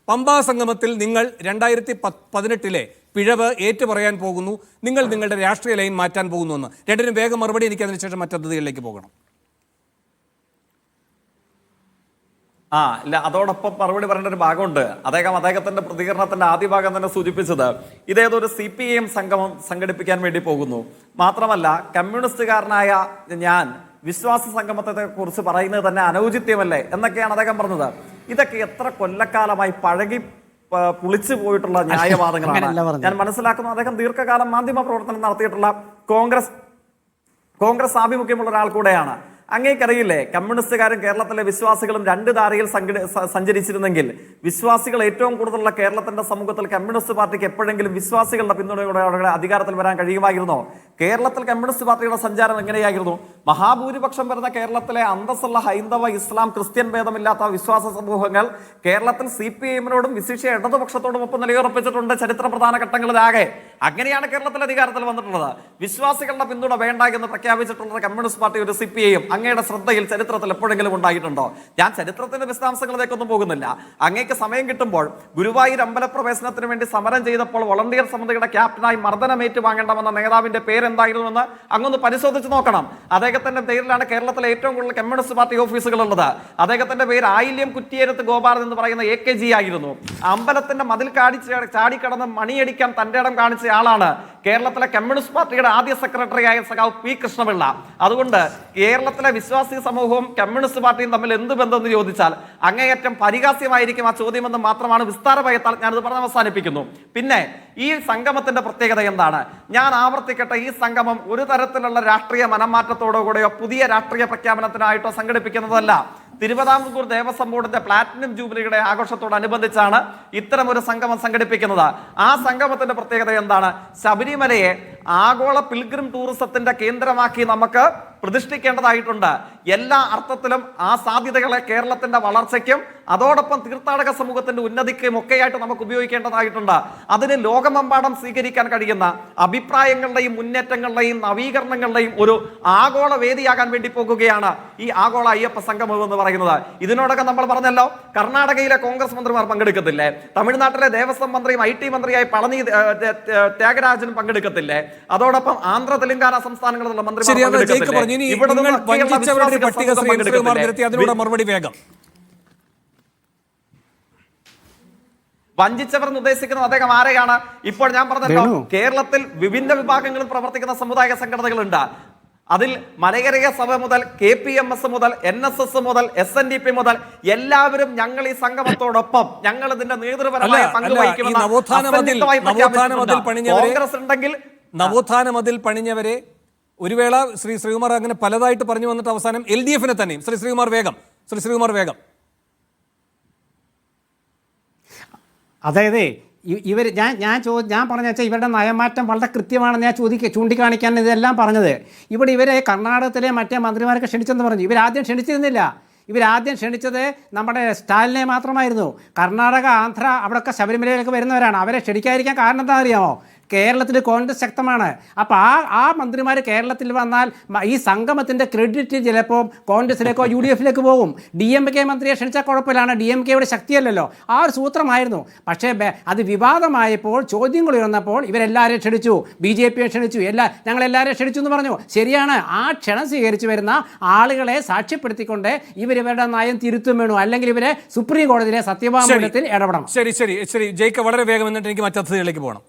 പമ്പാ സംഗമത്തിൽ നിങ്ങൾ 2018 പിഴവ് ഏറ്റുപറയാൻ പോകുന്നു, നിങ്ങൾ നിങ്ങളുടെ രാഷ്ട്രീയ ലൈൻ മാറ്റാൻ പോകുന്നു എന്ന്. 2നും വേഗം മറുപടി. എനിക്ക് അതിനുശേഷം മറ്റതിഥികളിലേക്ക് പോകണം. ഇല്ല, അതോടൊപ്പം മറുപടി പറയേണ്ട ഒരു ഭാഗമുണ്ട്. അദ്ദേഹത്തിന്റെ പ്രതികരണത്തിന്റെ ആദ്യ ഭാഗം തന്നെ സൂചിപ്പിച്ചത് ഇതേതൊരു CPIM സംഗമം സംഘടിപ്പിക്കാൻ വേണ്ടി പോകുന്നു. മാത്രമല്ല, കമ്മ്യൂണിസ്റ്റുകാരനായ ഞാൻ വിശ്വാസ സംഗമത്തെ കുറിച്ച് പറയുന്നത് തന്നെ അനൗചിത്യമല്ലേ എന്നൊക്കെയാണ് അദ്ദേഹം പറഞ്ഞത്. ഇതൊക്കെ എത്ര കൊല്ലക്കാലമായി പഴകി പുളിച്ചു പോയിട്ടുള്ള ന്യായവാദങ്ങളാണ്. ഞാൻ മനസ്സിലാക്കുന്നു, അദ്ദേഹം ദീർഘകാലം മാധ്യമ പ്രവർത്തനം നടത്തിയിട്ടുള്ള കോൺഗ്രസ് ആഭിമുഖ്യമുള്ള ഒരാൾ കൂടെയാണ്. അങ്ങേക്കറിയില്ലേ, കമ്മ്യൂണിസ്റ്റുകാരും കേരളത്തിലെ വിശ്വാസികളും 2 ധാരയിൽ സഞ്ചരിച്ചിരുന്നെങ്കിൽ വിശ്വാസികൾ ഏറ്റവും കൂടുതലുള്ള കേരളത്തിന്റെ സമൂഹത്തിൽ കമ്മ്യൂണിസ്റ്റ് പാർട്ടിക്ക് എപ്പോഴെങ്കിലും വിശ്വാസികളുടെ പിന്തുണയോടെ അധികാരത്തിൽ വരാൻ കഴിയുമായിരുന്നോ? കേരളത്തിൽ കമ്മ്യൂണിസ്റ്റ് പാർട്ടിയുടെ സഞ്ചാരം എങ്ങനെയായിരുന്നു? മഹാഭൂരിപക്ഷം വരുന്ന കേരളത്തിലെ അന്തസ്സുള്ള ഹൈന്ദവ, ഇസ്ലാം, ക്രിസ്ത്യൻ ഭേദമില്ലാത്ത വിശ്വാസ സമൂഹങ്ങൾ കേരളത്തിൽ CPIMനോടും വിശിഷ്യ ഇടതുപക്ഷത്തോടും ഒപ്പം നിലയുറപ്പിച്ചിട്ടുണ്ട് ചരിത്ര പ്രധാന ഘട്ടങ്ങളിലാകെ. അങ്ങനെയാണ് കേരളത്തിൽ അധികാരത്തിൽ വന്നിട്ടുള്ളത്. വിശ്വാസികളുടെ പിന്തുണ വേണ്ട എന്ന് പ്രഖ്യാപിച്ചിട്ടുള്ളത് കമ്മ്യൂണിസ്റ്റ് പാർട്ടി ഒരു CPIM അങ്ങയുടെ ശ്രദ്ധയിൽ ചരിത്രത്തിൽ എപ്പോഴെങ്കിലും ഉണ്ടായിട്ടുണ്ടോ? ഞാൻ ചരിത്രത്തിന്റെ വിശദാംശങ്ങളിലേക്കൊന്നും പോകുന്നില്ല. അങ്ങേക്ക് സമയം കിട്ടുമ്പോൾ ഗുരുവായൂർ അമ്പലപ്രവേശനത്തിന് വേണ്ടി സമരം ചെയ്തപ്പോൾ വളണ്ടിയർ സമിതിയുടെ ക്യാപ്റ്റനായി മർദ്ദനമേറ്റ് വാങ്ങേണ്ടമെന്ന നേതാവിന്റെ പേരെന്തായിരുന്നുവെന്ന് അങ്ങൊന്ന് പരിശോധിച്ച് നോക്കണം. അദ്ദേഹത്തിന്റെ പേരിലാണ് കേരളത്തിലെ ഏറ്റവും കൂടുതൽ കമ്മ്യൂണിസ്റ്റ് പാർട്ടി ഓഫീസുകൾ ഉള്ളത്. അദ്ദേഹത്തിന്റെ പേര് ആയില്യം കുറ്റിയേരത്ത് ഗോപാലൻ എന്ന് പറയുന്ന AKG ആയിരുന്നു. അമ്പലത്തിന്റെ മതിൽ ചാടിക്കടന്ന് മണിയടിക്കാൻ തന്റെ ഇടം കാണിച്ച ആളാണ് കേരളത്തിലെ കമ്മ്യൂണിസ്റ്റ് പാർട്ടിയുടെ ആദ്യ സെക്രട്ടറിയായ സഖാവ് P. കൃഷ്ണപിള്ള. അതുകൊണ്ട് കേരളത്തിലെ വിശ്വാസി സമൂഹവും കമ്മ്യൂണിസ്റ്റ് പാർട്ടിയും തമ്മിൽ എന്ത് ബന്ധമെന്ന് ചോദിച്ചാൽ അങ്ങേയറ്റം പരിഹാസ്യമായിരിക്കും ആ ചോദ്യമെന്ന് മാത്രമാണ് വിസ്താരഭയത്താൽ ഞാനത് പറഞ്ഞ് അവസാനിപ്പിക്കുന്നു. പിന്നെ ഈ സംഗമത്തിന്റെ പ്രത്യേകത എന്താണ്? ഞാൻ ആവർത്തിക്കട്ടെ, ഈ സംഗമം ഒരു തരത്തിലുള്ള രാഷ്ട്രീയ മനംമാറ്റത്തോടോ കൂടെയോ പുതിയ രാഷ്ട്രീയ പ്രഖ്യാപനത്തിനായിട്ടോ സംഘടിപ്പിക്കുന്നതല്ല. തിരുവിതാംകൂർ ദേവസ്വം ബോർഡിന്റെ പ്ലാറ്റിനം ജൂബിലിയുടെ ആഘോഷത്തോടനുബന്ധിച്ചാണ് ഇത്തരം ഒരു സംഗമം സംഘടിപ്പിക്കുന്നത്. ആ സംഗമത്തിന്റെ പ്രത്യേകത എന്താണ്? ശബരിമലയെ ആഗോള പിൽഗ്രിം ടൂറിസത്തിന്റെ കേന്ദ്രമാക്കി നമുക്ക് പ്രതിഷ്ഠിക്കേണ്ടതായിട്ടുണ്ട്. എല്ലാ അർത്ഥത്തിലും ആ സാധ്യതകളെ കേരളത്തിന്റെ വളർച്ചയ്ക്കും അതോടൊപ്പം തീർത്ഥാടക സമൂഹത്തിന്റെ ഉന്നതിക്കും ഒക്കെയായിട്ട് നമുക്ക് ഉപയോഗിക്കേണ്ടതായിട്ടുണ്ട്. അതിന് ലോകമെമ്പാടും സ്വീകരിക്കാൻ കഴിയുന്ന അഭിപ്രായങ്ങളുടെയും മുന്നേറ്റങ്ങളുടെയും നവീകരണങ്ങളുടെയും ഒരു ആഗോള വേദിയാകാൻ വേണ്ടി പോകുകയാണ് ഈ ആഗോള അയ്യപ്പ സംഗമം എന്ന് പറയുന്നത്. ഇതിനോടൊക്കെ നമ്മൾ പറഞ്ഞല്ലോ, കർണാടകയിലെ കോൺഗ്രസ് മന്ത്രിമാർ പങ്കെടുക്കത്തില്ലേ? തമിഴ്നാട്ടിലെ ദേവസ്വം മന്ത്രിയും IT മന്ത്രിയായി പളനി ത്യാഗരാജനും പങ്കെടുക്കത്തില്ലേ? അതോടൊപ്പം ആന്ധ്ര തെലങ്കാന സംസ്ഥാനങ്ങളിലുള്ള മന്ത്രിമാർ പങ്കെടുക്കത്തില്ലേ? വഞ്ചിച്ചവർ ഉദ്ദേശിക്കുന്നത് അദ്ദേഹം ആരെയാണ്? ഇപ്പോൾ ഞാൻ പറഞ്ഞല്ലോ, കേരളത്തിൽ വിഭിന്ന വിഭാഗങ്ങളിൽ പ്രവർത്തിക്കുന്ന സമുദായ സംഘടനകളുണ്ട്. അതിൽ മലയരയ സഭ മുതൽ KPMS മുതൽ NSS മുതൽ SNDP മുതൽ എല്ലാവരും ഞങ്ങൾ ഈ സംഗമത്തോടൊപ്പം ഞങ്ങൾ ഇതിന്റെ നേതൃപരമായ പങ്ക് വഹിക്കുമെന്ന് കോൺഗ്രസ് ഉണ്ടെങ്കിൽ നവോത്ഥാന മതിൽ പണിഞ്ഞവരെ ഒരു വേള ശ്രീകുമാർ അങ്ങനെ പലതായിട്ട് പറഞ്ഞു വന്നിട്ട് അവസാനം LDFനെ തന്നെയും ശ്രീകുമാർ വേഗം അതായത് ഇവർ ഞാൻ പറഞ്ഞ വെച്ചാൽ ഇവരുടെ നയമാറ്റം വളരെ കൃത്യമാണെന്ന് ഞാൻ ചൂണ്ടിക്കാണിക്കാൻ ഇതെല്ലാം പറഞ്ഞത്. ഇവിടെ ഇവരെ കർണാടകത്തിലെ മറ്റേ മന്ത്രിമാരൊക്കെ ക്ഷണിച്ചെന്ന് പറഞ്ഞു. ഇവരാദ്യം ക്ഷണിച്ചിരുന്നില്ല. ഇവരാദ്യം ക്ഷണിച്ചത് നമ്മുടെ സ്റ്റാലിനെ മാത്രമായിരുന്നു. കർണാടക, ആന്ധ്ര അവിടെയൊക്കെ ശബരിമലയിലേക്ക് വരുന്നവരാണ്. അവരെ ക്ഷണിക്കാതിരിക്കാൻ കാരണം എന്താ അറിയാമോ? കേരളത്തിൽ കോൺഗ്രസ് ശക്തമാണ്. അപ്പോൾ ആ മന്ത്രിമാർ കേരളത്തിൽ വന്നാൽ ഈ സംഗമത്തിൻ്റെ ക്രെഡിറ്റ് ചിലപ്പോൾ കോൺഗ്രസിലേക്കോ UDF പോകും. DMK മന്ത്രിയെ ക്ഷണിച്ചാൽ കുഴപ്പമില്ലാണ്, DMKയുടെ ശക്തിയല്ലല്ലോ. ആ ഒരു സൂത്രമായിരുന്നു. പക്ഷേ അത് വിവാദമായപ്പോൾ, ചോദ്യങ്ങൾ ഉയർന്നപ്പോൾ ഇവരെല്ലാവരെയും ക്ഷണിച്ചു. BJPയെ ക്ഷണിച്ചു, ഞങ്ങളെല്ലാവരെയും ക്ഷണിച്ചു എന്ന് പറഞ്ഞു. ശരിയാണ്. ആ ക്ഷണം സ്വീകരിച്ചു വരുന്ന ആളുകളെ സാക്ഷ്യപ്പെടുത്തിക്കൊണ്ട് ഇവരുടെ നയം തിരുത്തും വേണു, അല്ലെങ്കിൽ ഇവരെ സുപ്രീം കോടതിയിലെ സത്യവാങ്മൂലത്തിൽ ഇടപെടണം. ശരി ജയിക്ക, വളരെ വേഗം എന്നിട്ട് എനിക്ക് മറ്റതിഥികളിലേക്ക് പോകണം.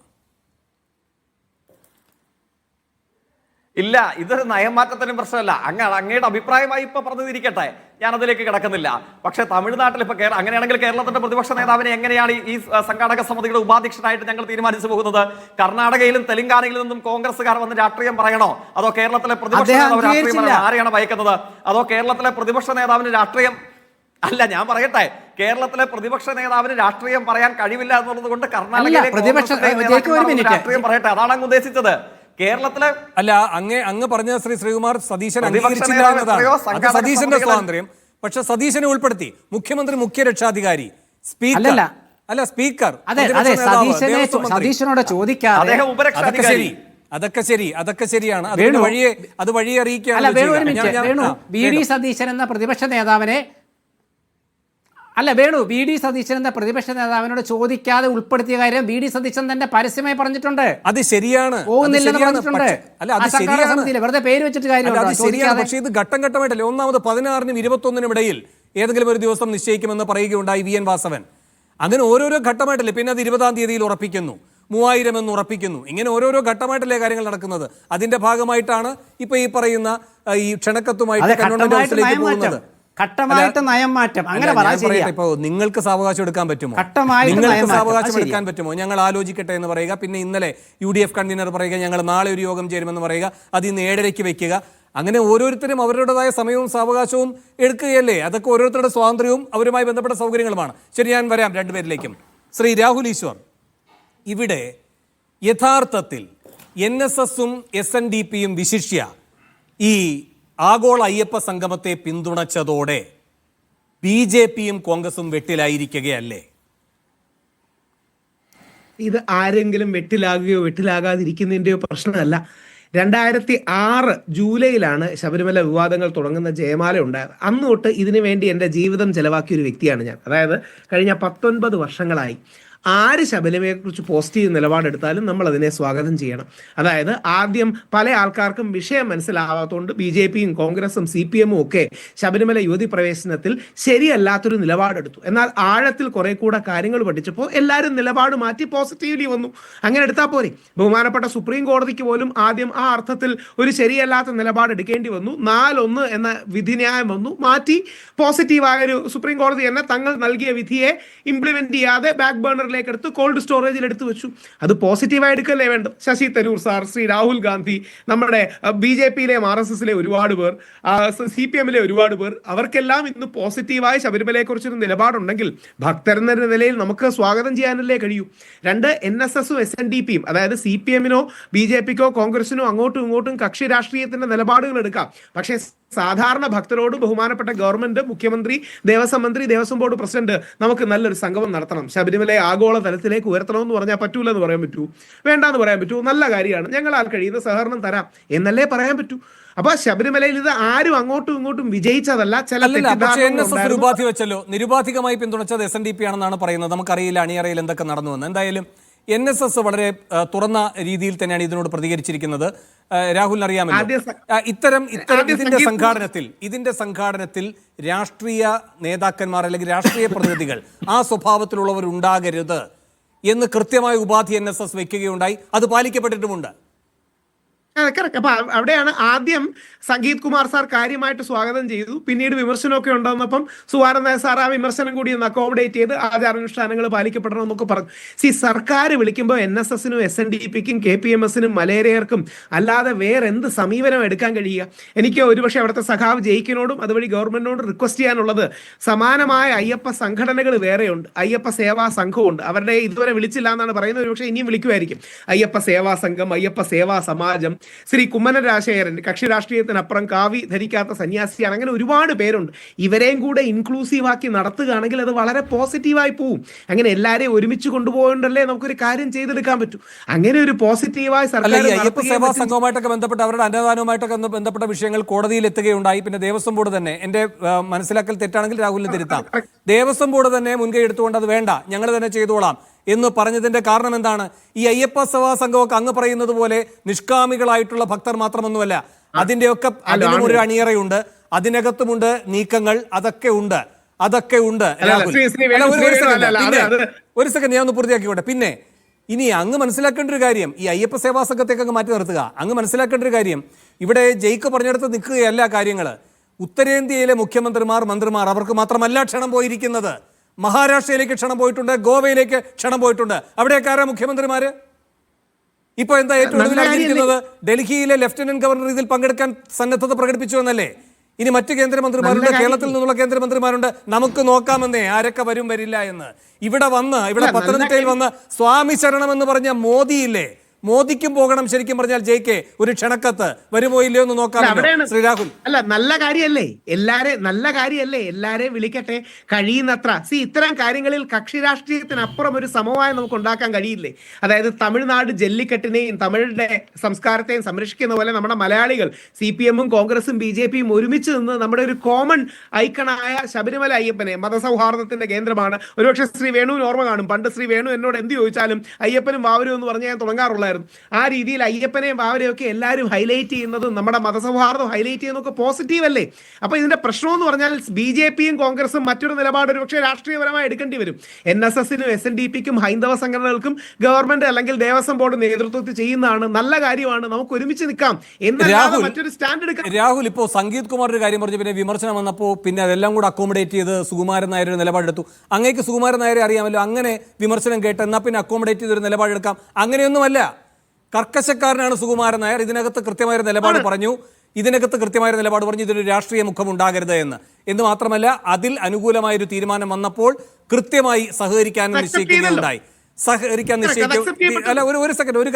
ഇല്ല, ഇതൊരു നയമാറ്റത്തിനും പ്രശ്നമല്ല. അങ്ങയുടെ അഭിപ്രായമായി ഇപ്പൊ പറഞ്ഞിരിക്കട്ടെ, ഞാൻ അതിലേക്ക് കിടക്കുന്നില്ല. പക്ഷേ തമിഴ്നാട്ടിൽ ഇപ്പൊ അങ്ങനെയാണെങ്കിൽ കേരളത്തിന്റെ പ്രതിപക്ഷ നേതാവിനെ എങ്ങനെയാണ് ഈ സംഘാടക സമിതിയുടെ ഉപാധ്യക്ഷനായിട്ട് ഞങ്ങൾ തീരുമാനിച്ചു പോകുന്നത്? കർണാടകയിലും തെലങ്കാനയിലും നിന്നും കോൺഗ്രസ്സുകാർ വന്ന് രാഷ്ട്രീയം പറയണോ? അതോ കേരളത്തിലെ പ്രതിപക്ഷ നേതാവ് രാഷ്ട്രീയം പറയണോ? ആരെയാണ് ഭയക്കുന്നത്? അതോ കേരളത്തിലെ പ്രതിപക്ഷ നേതാവിന് രാഷ്ട്രീയം അല്ല, ഞാൻ പറയട്ടെ, കേരളത്തിലെ പ്രതിപക്ഷ നേതാവിന് രാഷ്ട്രീയം പറയാൻ കഴിവില്ല എന്നുള്ളത് കൊണ്ട് കർണാടകയിലെ രാഷ്ട്രീയം പറയട്ടെ, അതാണ് അങ്ങ് ഉദ്ദേശിച്ചത്. കേരളത്തിലെ അല്ല, അങ്ങ് പറഞ്ഞ ശ്രീകുമാർ സതീശൻ അംഗീകരിച്ചില്ല എന്നതാണ്. അത് സതീശന്റെ സ്വാതന്ത്ര്യം. പക്ഷെ സതീശനെ ഉൾപ്പെടുത്തി മുഖ്യമന്ത്രി, മുഖ്യ രക്ഷാധികാരി, സ്പീക്കർ സ്പീക്കർ സതീശനോട് ചോദിക്കാതെ അതൊക്കെ ശരിയാണ്. അത് വഴിയെ അറിയിക്കുകയാണ്. VD സതീശൻ എന്ന പ്രതിപക്ഷ നേതാവിനെ VD സതീശൻ എന്ന പ്രതിപക്ഷ നേതാവിനോട് ചോദിക്കാതെ ഉൾപ്പെടുത്തിയ കാര്യം VD സതീശൻ തന്നെ പരസ്യമായി പറഞ്ഞിട്ടുണ്ട്. അത് ശരിയാണ്. വെറുതെ പേര് വെച്ചിട്ട് കാര്യമില്ല. പക്ഷേ ഇത് ഘട്ടം ഘട്ടമായിട്ടല്ലേ. ഒന്നാമത് 16-നും 21-നും ഇടയിൽ ഏതെങ്കിലും ഒരു ദിവസം നിശ്ചയിക്കുമെന്ന് പറയുകയുണ്ടായി VN വാസവൻ. അങ്ങനെ ഓരോരോ ഘട്ടമായിട്ടല്ലേ. പിന്നെ അത് 20-ാം തീയതിയിൽ ഉറപ്പിക്കുന്നു, 3000 എന്ന് ഉറപ്പിക്കുന്നു. ഇങ്ങനെ ഓരോരോ ഘട്ടമായിട്ടല്ലേ കാര്യങ്ങൾ നടക്കുന്നത്. അതിന്റെ ഭാഗമായിട്ടാണ് ഇപ്പൊ ഈ പറയുന്ന ഈ ക്ഷണക്കത്തുമായിട്ട് പോകുന്നത്. ഘട്ടമായിട്ട് നയം മാറ്റം, അങ്ങനെ പറയാം. ഇപ്പൊ നിങ്ങൾക്ക് സാവകാശം എടുക്കാൻ പറ്റുമോ? നിങ്ങൾക്ക് സാവകാശം എടുക്കാൻ പറ്റുമോ? ഞങ്ങൾ ആലോചിക്കട്ടെ എന്ന് പറയുക. പിന്നെ ഇന്നലെ UDF കൺവീനർ പറയുക ഞങ്ങൾ നാളെ ഒരു യോഗം ചേരുമെന്ന് പറയുക. അത് ഇന്ന് 7:30-ക്ക് വെക്കുക. അങ്ങനെ ഓരോരുത്തരും അവരുടേതായ സമയവും സാവകാശവും എടുക്കുകയല്ലേ. അതൊക്കെ ഓരോരുത്തരുടെ സ്വാതന്ത്ര്യവും അവരുമായി ബന്ധപ്പെട്ട സൗകര്യങ്ങളുമാണ്. ശരി, ഞാൻ വരാം രണ്ടുപേരിലേക്കും. ശ്രീ രാഹുൽ ഈശ്വർ, ഇവിടെ യഥാർത്ഥത്തിൽ NSSഉം SNDPയും വിശിഷ്യ ഈ ആഗോള അയ്യപ്പ സംഗമത്തെ പിന്തുണച്ചതോടെ BJPയും കോൺഗ്രസും വെട്ടിലായിരിക്കുകയല്ലേ? ഇത് ആരെങ്കിലും വെട്ടിലാകുകയോ വെട്ടിലാകാതിരിക്കുന്നതിൻ്റെയോ പ്രശ്നമല്ല. 2006 ജൂലൈയിലാണ് ശബരിമല വിവാദങ്ങൾ തുടങ്ങുന്ന ജയമാല ഉണ്ടായത്. അന്ന് തൊട്ട് ഇതിനു വേണ്ടി എൻ്റെ ജീവിതം ചെലവാക്കിയ ഒരു വ്യക്തിയാണ് ഞാൻ. അതായത് കഴിഞ്ഞ 19 വർഷങ്ങളായി ആര് ശബരിമലയെക്കുറിച്ച് പോസിറ്റീവ് നിലപാടെടുത്താലും നമ്മൾ അതിനെ സ്വാഗതം ചെയ്യണം. അതായത് ആദ്യം പല ആൾക്കാർക്കും വിഷയം മനസ്സിലാവാത്തതുകൊണ്ട് BJPയും കോൺഗ്രസും CPMഉം ഒക്കെ ശബരിമല യുവതി പ്രവേശനത്തിൽ ശരിയല്ലാത്തൊരു നിലപാടെടുത്തു. എന്നാൽ ആഴത്തിൽ കുറെ കൂടെ കാര്യങ്ങൾ പഠിച്ചപ്പോൾ എല്ലാവരും നിലപാട് മാറ്റി പോസിറ്റീവ്ലി വന്നു. അങ്ങനെ എടുത്താൽ പോരെ. ബഹുമാനപ്പെട്ട സുപ്രീം കോടതിക്ക് പോലും ആദ്യം ആ അർത്ഥത്തിൽ ഒരു ശരിയല്ലാത്ത നിലപാട് എടുക്കേണ്ടി വന്നു. 4-1 എന്ന വിധിന്യായം വന്നു, മാറ്റി പോസിറ്റീവായൊരു സുപ്രീം കോടതി തന്നെ തങ്ങൾ നൽകിയ വിധിയെ ഇംപ്ലിമെന്റ് ചെയ്യാതെ ബാക്ക് ബേണർ എടുത്ത് കോൾഡ് സ്റ്റോറേജിൽ എടുത്തു വെച്ചു. അത് പോസിറ്റീവായി എടുക്കല്ലേ വേണ്ടത്. ശശി തരൂർ സാർ, ശ്രീ രാഹുൽ ഗാന്ധി, നമ്മുടെ BJPയിലെയും RSSലെ ഒരുപാട് പേർ, CPMലെ ഒരുപാട് പേർ, അവർക്കെല്ലാം ഇന്ന് പോസിറ്റീവായി ശബരിമലയെക്കുറിച്ചൊരു നിലപാടുണ്ടെങ്കിൽ ഭക്തരെന്ന നിലയിൽ നമുക്ക് സ്വാഗതം ചെയ്യാനല്ലേ കഴിയൂ. 2, NSSഉം SNDPയും, അതായത് CPMനോ BJPക്കോ കോൺഗ്രസിനോ അങ്ങോട്ടും ഇങ്ങോട്ടും കക്ഷി രാഷ്ട്രീയത്തിന്റെ നിലപാടുകൾ എടുക്കാം. പക്ഷേ സാധാരണ ഭക്തരോട് ബഹുമാനപ്പെട്ട ഗവൺമെന്റ്, മുഖ്യമന്ത്രി, ദേവസ്വം മന്ത്രി, ദേവസ്വം ബോർഡ് പ്രസിഡന്റ് നമുക്ക് നല്ലൊരു സംഗമം നടത്തണം, ശബരിമലയെ ആഗോള തലത്തിലേക്ക് ഉയർത്തണമെന്ന് പറഞ്ഞാൽ പറ്റൂല എന്ന് പറയാൻ പറ്റൂ? വേണ്ടാന്ന് പറയാൻ പറ്റൂ? നല്ല കാര്യമാണ്, ഞങ്ങളാൽ കഴിയുന്ന സഹകരണം തരാം എന്നല്ലേ പറയാൻ പറ്റൂ? അപ്പൊ ശബരിമലയിൽ ഇത് ആരും അങ്ങോട്ടും ഇങ്ങോട്ടും വിജയിച്ചതല്ല. ചില ഉപാധി വെച്ചല്ലോ, നിരുപാധികമായി പിന്തുണച്ചത് SNDP ആണെന്നാണ് പറയുന്നത്. നമുക്കറിയില്ല അണിയറയിൽ എന്തൊക്കെ നടന്നുവെന്ന്. എന്തായാലും NSS വളരെ തുറന്ന രീതിയിൽ തന്നെയാണ് ഇതിനോട് പ്രതികരിച്ചിരിക്കുന്നത്. രാഹുലിന് അറിയാമല്ലോ, ഇത്തരം ഇതിന്റെ സംഘാടനത്തിൽ രാഷ്ട്രീയ നേതാക്കന്മാർ അല്ലെങ്കിൽ രാഷ്ട്രീയ പ്രതിനിധികൾ ആ സ്വഭാവത്തിലുള്ളവർ ഉണ്ടാകരുത് എന്ന് കൃത്യമായ ഉപാധി NSS വെക്കുകയുണ്ടായി. അത് പാലിക്കപ്പെട്ടിട്ടുമുണ്ട്. കറക്റ്റ്. അപ്പൊ അവിടെയാണ് ആദ്യം സംഗീത് കുമാർ സാർ കാര്യമായിട്ട് സ്വാഗതം ചെയ്തു. പിന്നീട് വിമർശനമൊക്കെ ഉണ്ടാകുന്നപ്പം സുകുമാരൻ നായർ സാർ ആ വിമർശനം കൂടി ഒന്ന് അക്കോമഡേറ്റ് ചെയ്ത് ആചാരാനുഷ്ഠാനങ്ങൾ പാലിക്കപ്പെടണം എന്നൊക്കെ പറഞ്ഞു. സർക്കാർ വിളിക്കുമ്പോൾ NSSനും SNDPക്കും KPMSനും മലേറിയർക്കും അല്ലാതെ വേറെ എന്ത് സമീപനം എടുക്കാൻ കഴിയുക? എനിക്ക് ഒരുപക്ഷെ അവിടുത്തെ സഖാവ് ജയിക്കിനോടും അതുവഴി ഗവൺമെന്റിനോടും റിക്വസ്റ്റ് ചെയ്യാനുള്ളത്, സമാനമായ അയ്യപ്പ സംഘടനകൾ വേറെയുണ്ട്. അയ്യപ്പ സേവാ സംഘമുണ്ട്. അവരുടെ ഇതുവരെ വിളിച്ചില്ല എന്നാണ് പറയുന്നത്. ഒരുപക്ഷെ ഇനിയും വിളിക്കുമായിരിക്കും. അയ്യപ്പ സേവാ സംഘം, അയ്യപ്പ സേവാ സമാജം, ശ്രീ കുമ്മനം രാജശേഖരൻ, കക്ഷി രാഷ്ട്രീയത്തിനപ്പുറം കാവി ധരിക്കാത്ത സന്യാസിയാണ്. അങ്ങനെ ഒരുപാട് പേരുണ്ട്. ഇവരെയും കൂടെ ഇൻക്ലൂസീവ് ആക്കി നടത്തുകയാണെങ്കിൽ അത് വളരെ പോസിറ്റീവായി പോവും. അങ്ങനെ എല്ലാവരെയും ഒരുമിച്ച് കൊണ്ടുപോകണ്ടല്ലേ നമുക്കൊരു കാര്യം ചെയ്തെടുക്കാൻ പറ്റൂ. അങ്ങനെ ഒരു പോസിറ്റീവായി സർക്കാർ അയ്യപ്പ സേവാ സംഘവുമായിട്ടൊക്കെ ബന്ധപ്പെട്ട് അവരുടെ അന്നദാനവുമായിട്ടൊക്കെ ബന്ധപ്പെട്ട വിഷയങ്ങൾ കോടതിയിൽ എത്തുകയുണ്ടായി. പിന്നെ ദേവസ്വം ബോർഡ് തന്നെ, എന്റെ മനസ്സിലാക്കൽ തെറ്റാണെങ്കിൽ രാഹുലിന് തിരുത്താം, ദേവസ്വം ബോർഡ് തന്നെ മുൻകൈ എടുത്തുകൊണ്ട് അത് വേണ്ട, ഞങ്ങൾ തന്നെ ചെയ്തോളാം എന്ന് പറഞ്ഞതിന്റെ കാരണം എന്താണ്? ഈ അയ്യപ്പ സേവാ സംഘമൊക്കെ അങ്ങ് പറയുന്നത് പോലെ നിഷ്കാമികളായിട്ടുള്ള ഭക്തർ മാത്രമൊന്നുമല്ല, അതിന്റെയൊക്കെ അതിനും ഒരു അണിയറയുണ്ട്, അതിനകത്തുമുണ്ട് നീക്കങ്ങൾ, അതൊക്കെ ഉണ്ട്. ഒരു സെക്കൻഡ് ഞാൻ ഒന്ന് പൂർത്തിയാക്കിക്കോട്ടെ. പിന്നെ ഇനി അങ്ങ് മനസ്സിലാക്കേണ്ട ഒരു കാര്യം, ഈ അയ്യപ്പ സേവാ സംഘത്തേക്ക് അങ്ങ് മാറ്റി നിർത്തുക. അങ്ങ് മനസ്സിലാക്കേണ്ട ഒരു കാര്യം, ഇവിടെ ജയിക്ക് പറഞ്ഞെടുത്ത് നിൽക്കുകയല്ല കാര്യങ്ങൾ. ഉത്തരേന്ത്യയിലെ മുഖ്യമന്ത്രിമാർ, മന്ത്രിമാർ, അവർക്ക് മാത്രമല്ല ക്ഷണം പോയിരിക്കുന്നത്. മഹാരാഷ്ട്രയിലേക്ക് ക്ഷണം പോയിട്ടുണ്ട്, ഗോവയിലേക്ക് ക്ഷണം പോയിട്ടുണ്ട്. അവിടെയൊക്കെ ആരാ മുഖ്യമന്ത്രിമാര്? ഇപ്പൊ എന്താ ഏറ്റവും ഒടുവിൽ അറിഞ്ഞിരിക്കുന്നത്? ഡൽഹിയിലെ ലഫ്റ്റനന്റ് ഗവർണർ ഇതിൽ പങ്കെടുക്കാൻ സന്നദ്ധത പ്രകടിപ്പിച്ചു എന്നല്ലേ? ഇനി മറ്റു കേന്ദ്രമന്ത്രിമാരുണ്ട്, കേരളത്തിൽ നിന്നുള്ള കേന്ദ്രമന്ത്രിമാരുണ്ട്. നമുക്ക് നോക്കാമെന്നേ ആരൊക്കെ വരും വരില്ല എന്ന്. ഇവിടെ പത്തനംതിട്ടയിൽ വന്ന് സ്വാമി ശരണം എന്ന് പറഞ്ഞ മോദിയില്ലേ, മോദിക്കും പോകണം ശരിക്കും പറഞ്ഞാൽ ജയിക്കെ ഒരു ക്ഷണക്കത്ത്, വരുമോ ഇല്ലയോ എന്ന് നോക്കാം. ശ്രീ രാഹുൽ, അല്ല നല്ല കാര്യമല്ലേ, നല്ല കാര്യമല്ലേ, എല്ലാരെയും വിളിക്കട്ടെ കഴിയുന്നത്ര. ഇത്തരം കാര്യങ്ങളിൽ കക്ഷി രാഷ്ട്രീയത്തിനപ്പുറം ഒരു സമവായം നമുക്ക് ഉണ്ടാക്കാൻ കഴിയില്ലേ? അതായത് തമിഴ്നാട് ജല്ലിക്കെട്ടിനെയും തമിഴിന്റെ സംസ്കാരത്തെയും സംരക്ഷിക്കുന്ന പോലെ നമ്മുടെ മലയാളികൾ CPM-ഉം കോൺഗ്രസും BJP-യും ഒരുമിച്ച് നിന്ന് നമ്മുടെ ഒരു കോമൺ ഐക്കണായ ശബരിമല അയ്യപ്പനെ, മതസൗഹാർദ്ദത്തിന്റെ കേന്ദ്രമാണ്. ഒരുപക്ഷെ ശ്രീ വേണുവിന് ഓർമ്മ കാണും, പണ്ട് ശ്രീ വേണു എന്നോട് എന്ത് ചോദിച്ചാലും അയ്യപ്പനും വാവരും എന്ന് പറഞ്ഞ് ഞാൻ തുടങ്ങാറുള്ള. ആ രീതിയിൽ അയ്യപ്പനെയും ബാവരെയും ഒക്കെ എല്ലാവരും ഹൈലൈറ്റ് ചെയ്യുന്നതും നമ്മുടെ മതസൗഹാർദ്ദം ഹൈലൈറ്റ് ചെയ്യുന്നതൊക്കെ പോസിറ്റീവ് അല്ലേ? അപ്പൊ ഇതിന്റെ പ്രശ്നം എന്ന് പറഞ്ഞാൽ BJP-യും കോൺഗ്രസും മറ്റൊരു നിലപാട് ഒരുപക്ഷെ രാഷ്ട്രീയപരമായി എടുക്കേണ്ടി വരും. NSSനും SNDPക്കും ഹൈന്ദവ സംഘടനകൾക്കും ഗവൺമെന്റ് അല്ലെങ്കിൽ ദേവസ്വം ബോർഡ് നേതൃത്വത്തിൽ ചെയ്യുന്നതാണ്, നല്ല കാര്യമാണ്, നമുക്ക് ഒരുമിച്ച് നിൽക്കാം എന്നല്ലാതെ മറ്റൊരു സ്റ്റാൻഡ് എടുക്കാം. രാഹുൽ, ഇപ്പോൾ സംഗീത് കുമാർ ഒരു കാര്യം പറഞ്ഞു, പിന്നെ വിമർശനം വന്നപ്പോൾ പിന്നെ അതെല്ലാം കൂടെ അക്കോമഡേറ്റ് ചെയ്ത് സുകുമാരൻ നായർ ഒരു നിലപാടെടുത്തു. അങ്ങേക്ക് സുകുമാരൻ നായരെ അറിയാമല്ലോ, അങ്ങനെ വിമർശനം കേട്ട് എന്നാൽ പിന്നെ അക്കോമഡേറ്റ് ചെയ്തൊരു നിലപാടെടുക്കാം. അങ്ങനെയൊന്നുമല്ല, കർക്കശക്കാരനാണ് സുകുമാരൻ നായർ. ഇതിനകത്ത് കൃത്യമായൊരു നിലപാട് പറഞ്ഞു, ഇതിനൊരു രാഷ്ട്രീയ മുഖം ഉണ്ടാകരുത് എന്ന് മാത്രമല്ല, അതിൽ അനുകൂലമായൊരു തീരുമാനം വന്നപ്പോൾ കൃത്യമായി സഹകരിക്കാൻ നിശ്ചയിക്കുകയുണ്ടായി. ഒരു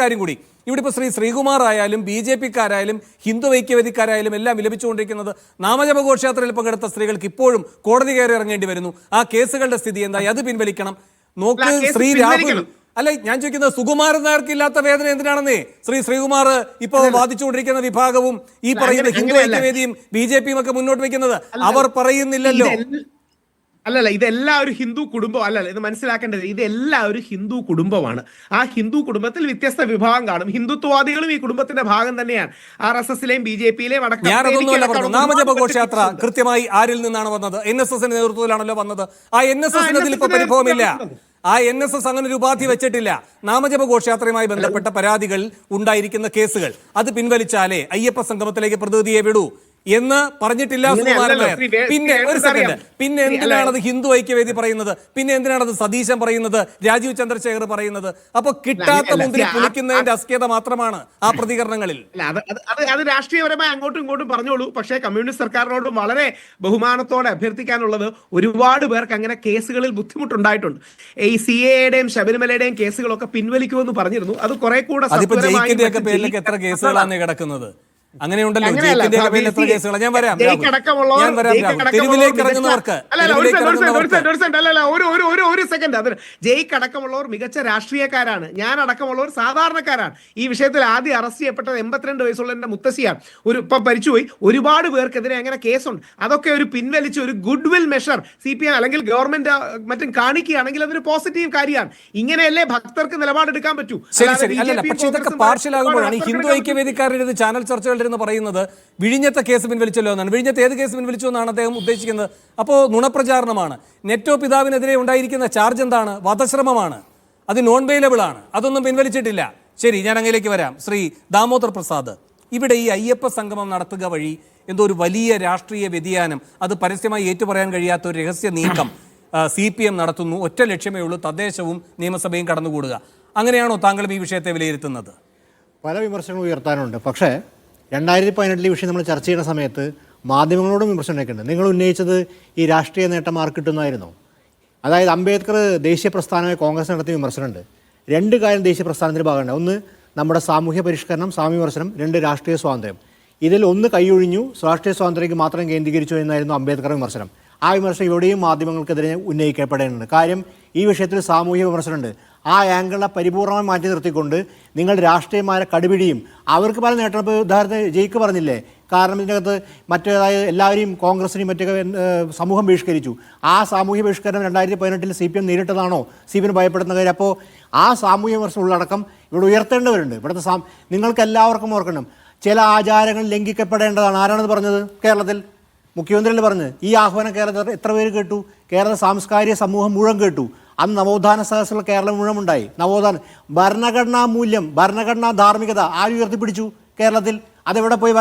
കാര്യം കൂടി, ഇവിടെ ഇപ്പോൾ ശ്രീകുമാർ ആയാലും BJP-ക്കാരായാലും ഹിന്ദു ഐക്യവേദിക്കാരായാലും എല്ലാം വിലപിച്ചുകൊണ്ടിരിക്കുന്നത് നാമജപ ഘോഷയാത്രയിൽ പങ്കെടുത്ത സ്ത്രീകൾക്ക് ഇപ്പോഴും കോടതി കയറി ഇറങ്ങേണ്ടി വരുന്നു. ആ കേസുകളുടെ സ്ഥിതി എന്തായി? അത് പിൻവലിക്കണം. നോക്ക് ശ്രീ രാഹുൽ, അല്ല ഞാൻ ചോദിക്കുന്നത്, സുകുമാരൻ നായർക്ക് ഇല്ലാത്ത വേദന എന്തിനാണെന്നേ? ശ്രീകുമാർ ഇപ്പോൾ വാദിച്ചുകൊണ്ടിരിക്കുന്ന വിഭാഗവും ഈ പറയുന്ന ഹിന്ദു ഐക്യവേദിയും BJP-യും ഒക്കെ മുന്നോട്ട് വെക്കുന്നത് അവർ പറയുന്നില്ലല്ലോ. അല്ലല്ല, ഇതെല്ലാം ഒരു ഹിന്ദു കുടുംബം അല്ലല്ല, ഇത് മനസ്സിലാക്കേണ്ടത്. ഇതെല്ലാം ഒരു ഹിന്ദു കുടുംബമാണ്. ആ ഹിന്ദു കുടുംബത്തിൽ വ്യത്യസ്ത വിഭാഗം കാണും. ഹിന്ദുത്വവാദികളും ഈ കുടുംബത്തിന്റെ ഭാഗം തന്നെയാണ്. RSS-ലെയും BJP-യിലെയും നാമജപ ഘോഷയാത്ര കൃത്യമായി ആരിൽ നിന്നാണ് വന്നത്? NSS-ന്റെ നേതൃത്വത്തിലാണല്ലോ വന്നത്. ആ NSS-ന് അതിൽ ഇപ്പൊ പരിഭവമില്ല. ആ NSS അങ്ങനെ ഒരു ഉപാധി വെച്ചിട്ടില്ല. നാമജപ ഘോഷയാത്രയുമായി ബന്ധപ്പെട്ട പരാതികൾ ഉണ്ടായിരിക്കുന്ന കേസുകൾ അത് പിൻവലിച്ചാലേ അയ്യപ്പ സംഗമത്തിലേക്ക് പ്രതിനിധിയെ വിടൂ എന്ന് പറഞ്ഞിട്ടില്ല സുകുമാരൻ നായർ. പിന്നെ ഒരു സെക്കൻഡ്, പിന്നെ എന്തിനാണത് ഹിന്ദു ഐക്യവേദി പറയുന്നത്? പിന്നെ എന്തിനാണത് സതീശൻ പറയുന്നത്, രാജീവ് ചന്ദ്രശേഖർ പറയുന്നത്? അപ്പൊ കിട്ടാത്ത മുന്തിരി പുളിക്കുന്നതിന്റെ അസ്കേത മാത്രമാണ് ആ പ്രതികരണങ്ങളിൽ. അത് രാഷ്ട്രീയപരമായി അങ്ങോട്ടും ഇങ്ങോട്ടും പറഞ്ഞോളൂ. പക്ഷേ കമ്മ്യൂണിസ്റ്റ് സർക്കാരിനോട് വളരെ ബഹുമാനത്തോടെ അഭ്യർത്ഥിക്കാനുള്ളത്, ഒരുപാട് പേർക്ക് അങ്ങനെ കേസുകളിൽ ബുദ്ധിമുട്ടുണ്ടായിട്ടുണ്ട്. ഈ CAA-യുടെയും ശബരിമലയുടെയും കേസുകളൊക്കെ പിൻവലിക്കുമെന്ന് പറഞ്ഞിരുന്നു. അത് കുറെ കൂടെ പേരിലൊക്കെ എത്ര കേസുകളാണ് കിടക്കുന്നത്? അങ്ങനെയുണ്ടല്ലോ, എത്ര കേസുകളാണ്? ഞാൻ വരാം. തെരുവിലേക്ക് ഇറങ്ങുന്നവർക്ക് ഒരു സെക്കൻഡ്, അത് ജയിക്ക് അടക്കമുള്ളവർ മികച്ച രാഷ്ട്രീയക്കാരാണ്, ഞാൻ അടക്കമുള്ളവർ സാധാരണക്കാരാണ്. ഈ വിഷയത്തിൽ ആദ്യം അറസ്റ്റ് ചെയ്യപ്പെട്ടത് 82 വയസ്സുള്ള എന്റെ മുത്തശ്ശിയാണ്. ഇപ്പം മരിച്ചുപോയി. ഒരുപാട് പേർക്കെതിരെ അങ്ങനെ കേസുണ്ട്. അതൊക്കെ ഒരു പിൻവലിച്ച് ഒരു ഗുഡ് വിൽ മെഷർ CPM അല്ലെങ്കിൽ ഗവൺമെന്റ് മറ്റും കാണിക്കുകയാണെങ്കിൽ അതൊരു പോസിറ്റീവ് കാര്യമാണ്. ഇങ്ങനെയല്ലേ ഭക്തർക്ക് നിലപാടെടുക്കാൻ പറ്റൂ. പക്ഷേ ഇതൊക്കെ പാർഷ്യലാകുമ്പോഴാണ് ഹിന്ദു ഐക്യവേദിക്കാരുടെ ചാനൽ ചർച്ചകളുടെ പറയുന്നത് വിഴിഞ്ഞത്തെ കേസ് പിൻവലിച്ചല്ലോ എന്നാണ്. വിഴിഞ്ഞത്തെ ഏത് കേസ് പിൻവലിച്ചു എന്നാണ് അദ്ദേഹം ഉദ്ദേശിക്കുന്നത്? അപ്പോൾ നുണപ്രചാരണമാണ്. നെറ്റോ പിതാവിനെതിരെ ഉണ്ടായിരിക്കുന്ന ചാർജ് എന്താണ്? വധശ്രമമാണ്. അത് നോൺ ബെയിലബിൾ ആണ്. അതൊന്നും പിൻവലിച്ചിട്ടില്ല. ശരി, ഞാൻ അങ്ങയിലേക്ക് വരാം. ശ്രീ ദാമോദർ പ്രസാദ്, ഇവിടെ ഈ അയ്യപ്പ സംഗമം നടത്തുക വഴി എന്തോ ഒരു വലിയ രാഷ്ട്രീയ വ്യതിയാനം, അത് പരസ്യമായി ഏറ്റുപറയാൻ കഴിയാത്ത ഒരു രഹസ്യ നീക്കം CPM നടത്തുന്നു. ഒറ്റ ലക്ഷ്യമേ ഉള്ളൂ, തദ്ദേശവും നിയമസഭയും കടന്നുകൂടുക. അങ്ങനെയാണോ താങ്കളും ഈ വിഷയത്തെ വിലയിരുത്തുന്നത്? പല വിമർശനങ്ങളും ഉയർത്താനുണ്ട്. പക്ഷേ 2018 ഈ വിഷയം നമ്മൾ ചർച്ച ചെയ്യുന്ന സമയത്ത് മാധ്യമങ്ങളോടും വിമർശനമൊക്കെയുണ്ട്. നിങ്ങൾ ഉന്നയിച്ചത് ഈ രാഷ്ട്രീയ നേട്ടം ആർക്കിട്ടുന്നായിരുന്നു. അതായത് അംബേദ്കർ ദേശീയ പ്രസ്ഥാനമായി കോൺഗ്രസ് നടത്തിയ വിമർശനമുണ്ട്. രണ്ട് കാര്യം ദേശീയ പ്രസ്ഥാനത്തിൻ്റെ ഭാഗമുണ്ട്. ഒന്ന് നമ്മുടെ സാമൂഹ്യ പരിഷ്കരണം, സാമ്യവിമർശനം. രണ്ട് രാഷ്ട്രീയ സ്വാതന്ത്ര്യം. ഇതിൽ ഒന്ന് കൈയൊഴിഞ്ഞു, രാഷ്ട്രീയ സ്വാതന്ത്ര്യക്ക് മാത്രം കേന്ദ്രീകരിച്ചു എന്നായിരുന്നു അംബേദ്കർ വിമർശനം. ആ വിമർശനം ഇവിടെയും മാധ്യമങ്ങൾക്കെതിരെ ഉന്നയിക്കപ്പെടേണ്ടതുണ്ട്. കാര്യം ഈ വിഷയത്തിൽ സാമൂഹ്യ വിമർശനമുണ്ട്. ആ ആംഗിളിനെ പരിപൂർണമായി മാറ്റി നിർത്തിക്കൊണ്ട് നിങ്ങൾ രാഷ്ട്രീയമായ കടുപിടിയും അവർക്ക് പല നേട്ടം. ഇപ്പോൾ ഉദാഹരണത്തിന് ജയിക്ക് പറഞ്ഞില്ലേ, കാരണം ഇതിനകത്ത് മറ്റേതായ എല്ലാവരെയും കോൺഗ്രസിനെയും മറ്റൊക്കെ സമൂഹം ബഹിഷ്കരിച്ചു. ആ സാമൂഹ്യ ബഹിഷ്കരണം 2018 CPM നേരിട്ടതാണോ CPM ഭയപ്പെടുന്ന കാര്യം? അപ്പോൾ ആ സാമൂഹ്യ വിമർശനം ഉള്ളടക്കം ഇവിടെ ഉയർത്തേണ്ടവരുണ്ട്. ഇവിടുത്തെ നിങ്ങൾക്ക് എല്ലാവർക്കും ഓർക്കണം, ചില ആചാരങ്ങൾ ലംഘിക്കപ്പെടേണ്ടതാണ്. ആരാണത് പറഞ്ഞത്? കേരളത്തിൽ മുഖ്യമന്ത്രിയല്ലേ പറഞ്ഞത്. ഈ ആഹ്വാനം കേരളത്തിൽ എത്ര പേര് കേട്ടു? കേരള സാംസ്കാരിക സമൂഹം മുഴുവൻ കേട്ടു. അന്ന് നവോത്ഥാന സദസ്സുകൾ കേരളം മുഴുവൻ ഉണ്ടായി. ഭരണഘടനാ മൂല്യം, ഭരണഘടനാ ധാർമ്മികത ആര് ഉയർത്തിപ്പിടിച്ചു കേരളത്തിൽ? അതെവിടെ പോയി?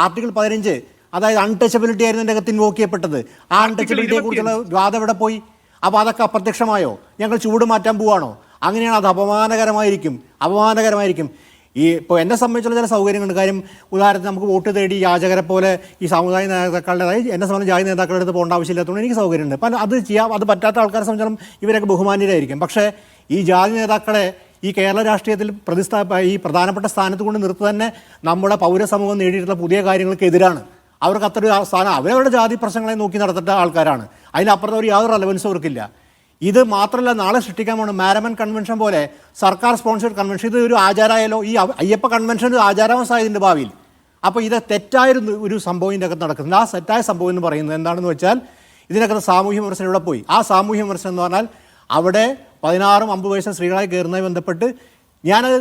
ആർട്ടിക്കിൾ 15, അതായത് അൺടച്ചബിലിറ്റി ആയിരുന്നു എൻ്റെ അകത്ത് ഇൻവോക്ക് ചെയ്യപ്പെട്ടത്. ആ അൺടച്ചബിലിറ്റിയെ കുറിച്ചുള്ള വാദം എവിടെ പോയി? അപ്പോൾ അതൊക്കെ അപ്രത്യക്ഷമായോ? ഞങ്ങൾ ചൂട് മാറ്റാൻ പോവാണോ? അങ്ങനെയാണ്. അത് അപമാനകരമായിരിക്കും. ഈ ഇപ്പോൾ എന്നെ സംബന്ധിച്ചുള്ള ചില സൗകര്യങ്ങളുണ്ട്. കാര്യം ഉദാഹരണത്തിന് നമുക്ക് വോട്ട് തേടി യാചകരെ പോലെ ഈ സാമുദായിക നേതാക്കളുടെ, അതായത് എന്നെ സംബന്ധിച്ച് ജാതി നേതാക്കളുടെ അടുത്ത് പോകേണ്ട ആവശ്യമില്ലാത്തതുകൊണ്ട് എനിക്ക് സൗകര്യമുണ്ട്. അപ്പം അത് ചെയ്യാം. അത് പറ്റാത്ത ആൾക്കാരെ സംബന്ധിച്ചും ഇവരൊക്കെ ബഹുമാന്യരായിരിക്കും. പക്ഷേ ഈ ജാതി നേതാക്കളെ ഈ കേരള രാഷ്ട്രീയത്തിൽ ഈ പ്രധാനപ്പെട്ട സ്ഥാനത്ത് കൊണ്ട് നിർത്തി തന്നെ നമ്മുടെ പൗരസമൂഹം നേടിയിട്ടുള്ള പുതിയ കാര്യങ്ങൾക്കെതിരാണ്. അവർക്ക് അത്ര ഒരു സ്ഥാനം, അവരവരുടെ ജാതി പ്രശ്നങ്ങളെ നോക്കി നടത്തേണ്ട ആൾക്കാരാണ്. അതിനപ്പുറത്ത് ഒരു യാതൊരു റെലവൻസും അവർക്കില്ല. ഇത് മാത്രമല്ല, നാളെ സൃഷ്ടിക്കാൻ പോകണം മാരമൻ കൺവെൻഷൻ പോലെ സർക്കാർ സ്പോൺസേഡ് കൺവെൻഷൻ. ഇത് ഒരു ആചാരമായാലോ? ഈ അയ്യപ്പ കൺവെൻഷൻ ആചാരാവസായതിൻ്റെ ഭാവിയിൽ. അപ്പോൾ ഇത് തെറ്റായൊരു സംഭവം ഇതിൻ്റെ അകത്ത് നടക്കുന്നത്. ആ തെറ്റായ സംഭവം എന്ന് പറയുന്നത് എന്താണെന്ന് വെച്ചാൽ, ഇതിനകത്ത് സാമൂഹ്യ വിമർശനം ഇവിടെ പോയി. ആ സാമൂഹ്യ വിമർശനം എന്ന് പറഞ്ഞാൽ അവിടെ 16-50 വയസ്സ് സ്ത്രീകളായി കയറുന്നതുമായി ബന്ധപ്പെട്ട് ഞാനത്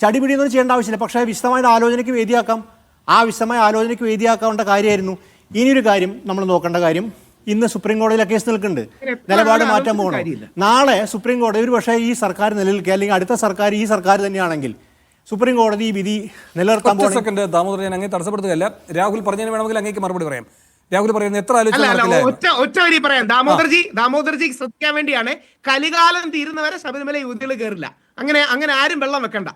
ചടിപിടിയൊന്നും ചെയ്യേണ്ട ആവശ്യമില്ല. പക്ഷേ വിശദമായ ആലോചനയ്ക്ക് വേദിയാക്കാം. ആ വിശദമായ ആലോചനയ്ക്ക് വേദിയാക്കാവേണ്ട കാര്യമായിരുന്നു. ഇനിയൊരു കാര്യം നമ്മൾ നോക്കേണ്ട കാര്യം, ഇന്ന് സുപ്രീം കോടതിയിലെ കേസ് നിൽക്കുന്നുണ്ട്. നിലപാട് മാറ്റാൻ പോകണം. നാളെ സുപ്രീം കോടതി ഒരു പക്ഷേ ഈ സർക്കാർ നിലനിൽക്കുക, അല്ലെങ്കിൽ അടുത്ത സർക്കാർ ഈ സർക്കാർ തന്നെയാണെങ്കിൽ സുപ്രീം കോടതി ഈ വിധി നിലനിർത്താൻ പോകുന്നത്. ദാമോദർ, ഞാൻ അങ്ങനെ തടസ്സപ്പെടുത്തുകയല്ല. രാഹുൽ പറഞ്ഞതിന് വേണമെങ്കിൽ അങ്ങേക്ക് മറുപടി പറയാം. രാഹുൽ പറയുന്നത് എത്ര ഒറ്റ വരി പറയാം. ദാമോദർജി ശ്രദ്ധിക്കാൻ വേണ്ടിയാണ്, കലികാലം തീരുന്നവരെ ശബരിമല യുവതികൾ കയറില്ല. അങ്ങനെ ആരും വെള്ളം വെക്കണ്ട.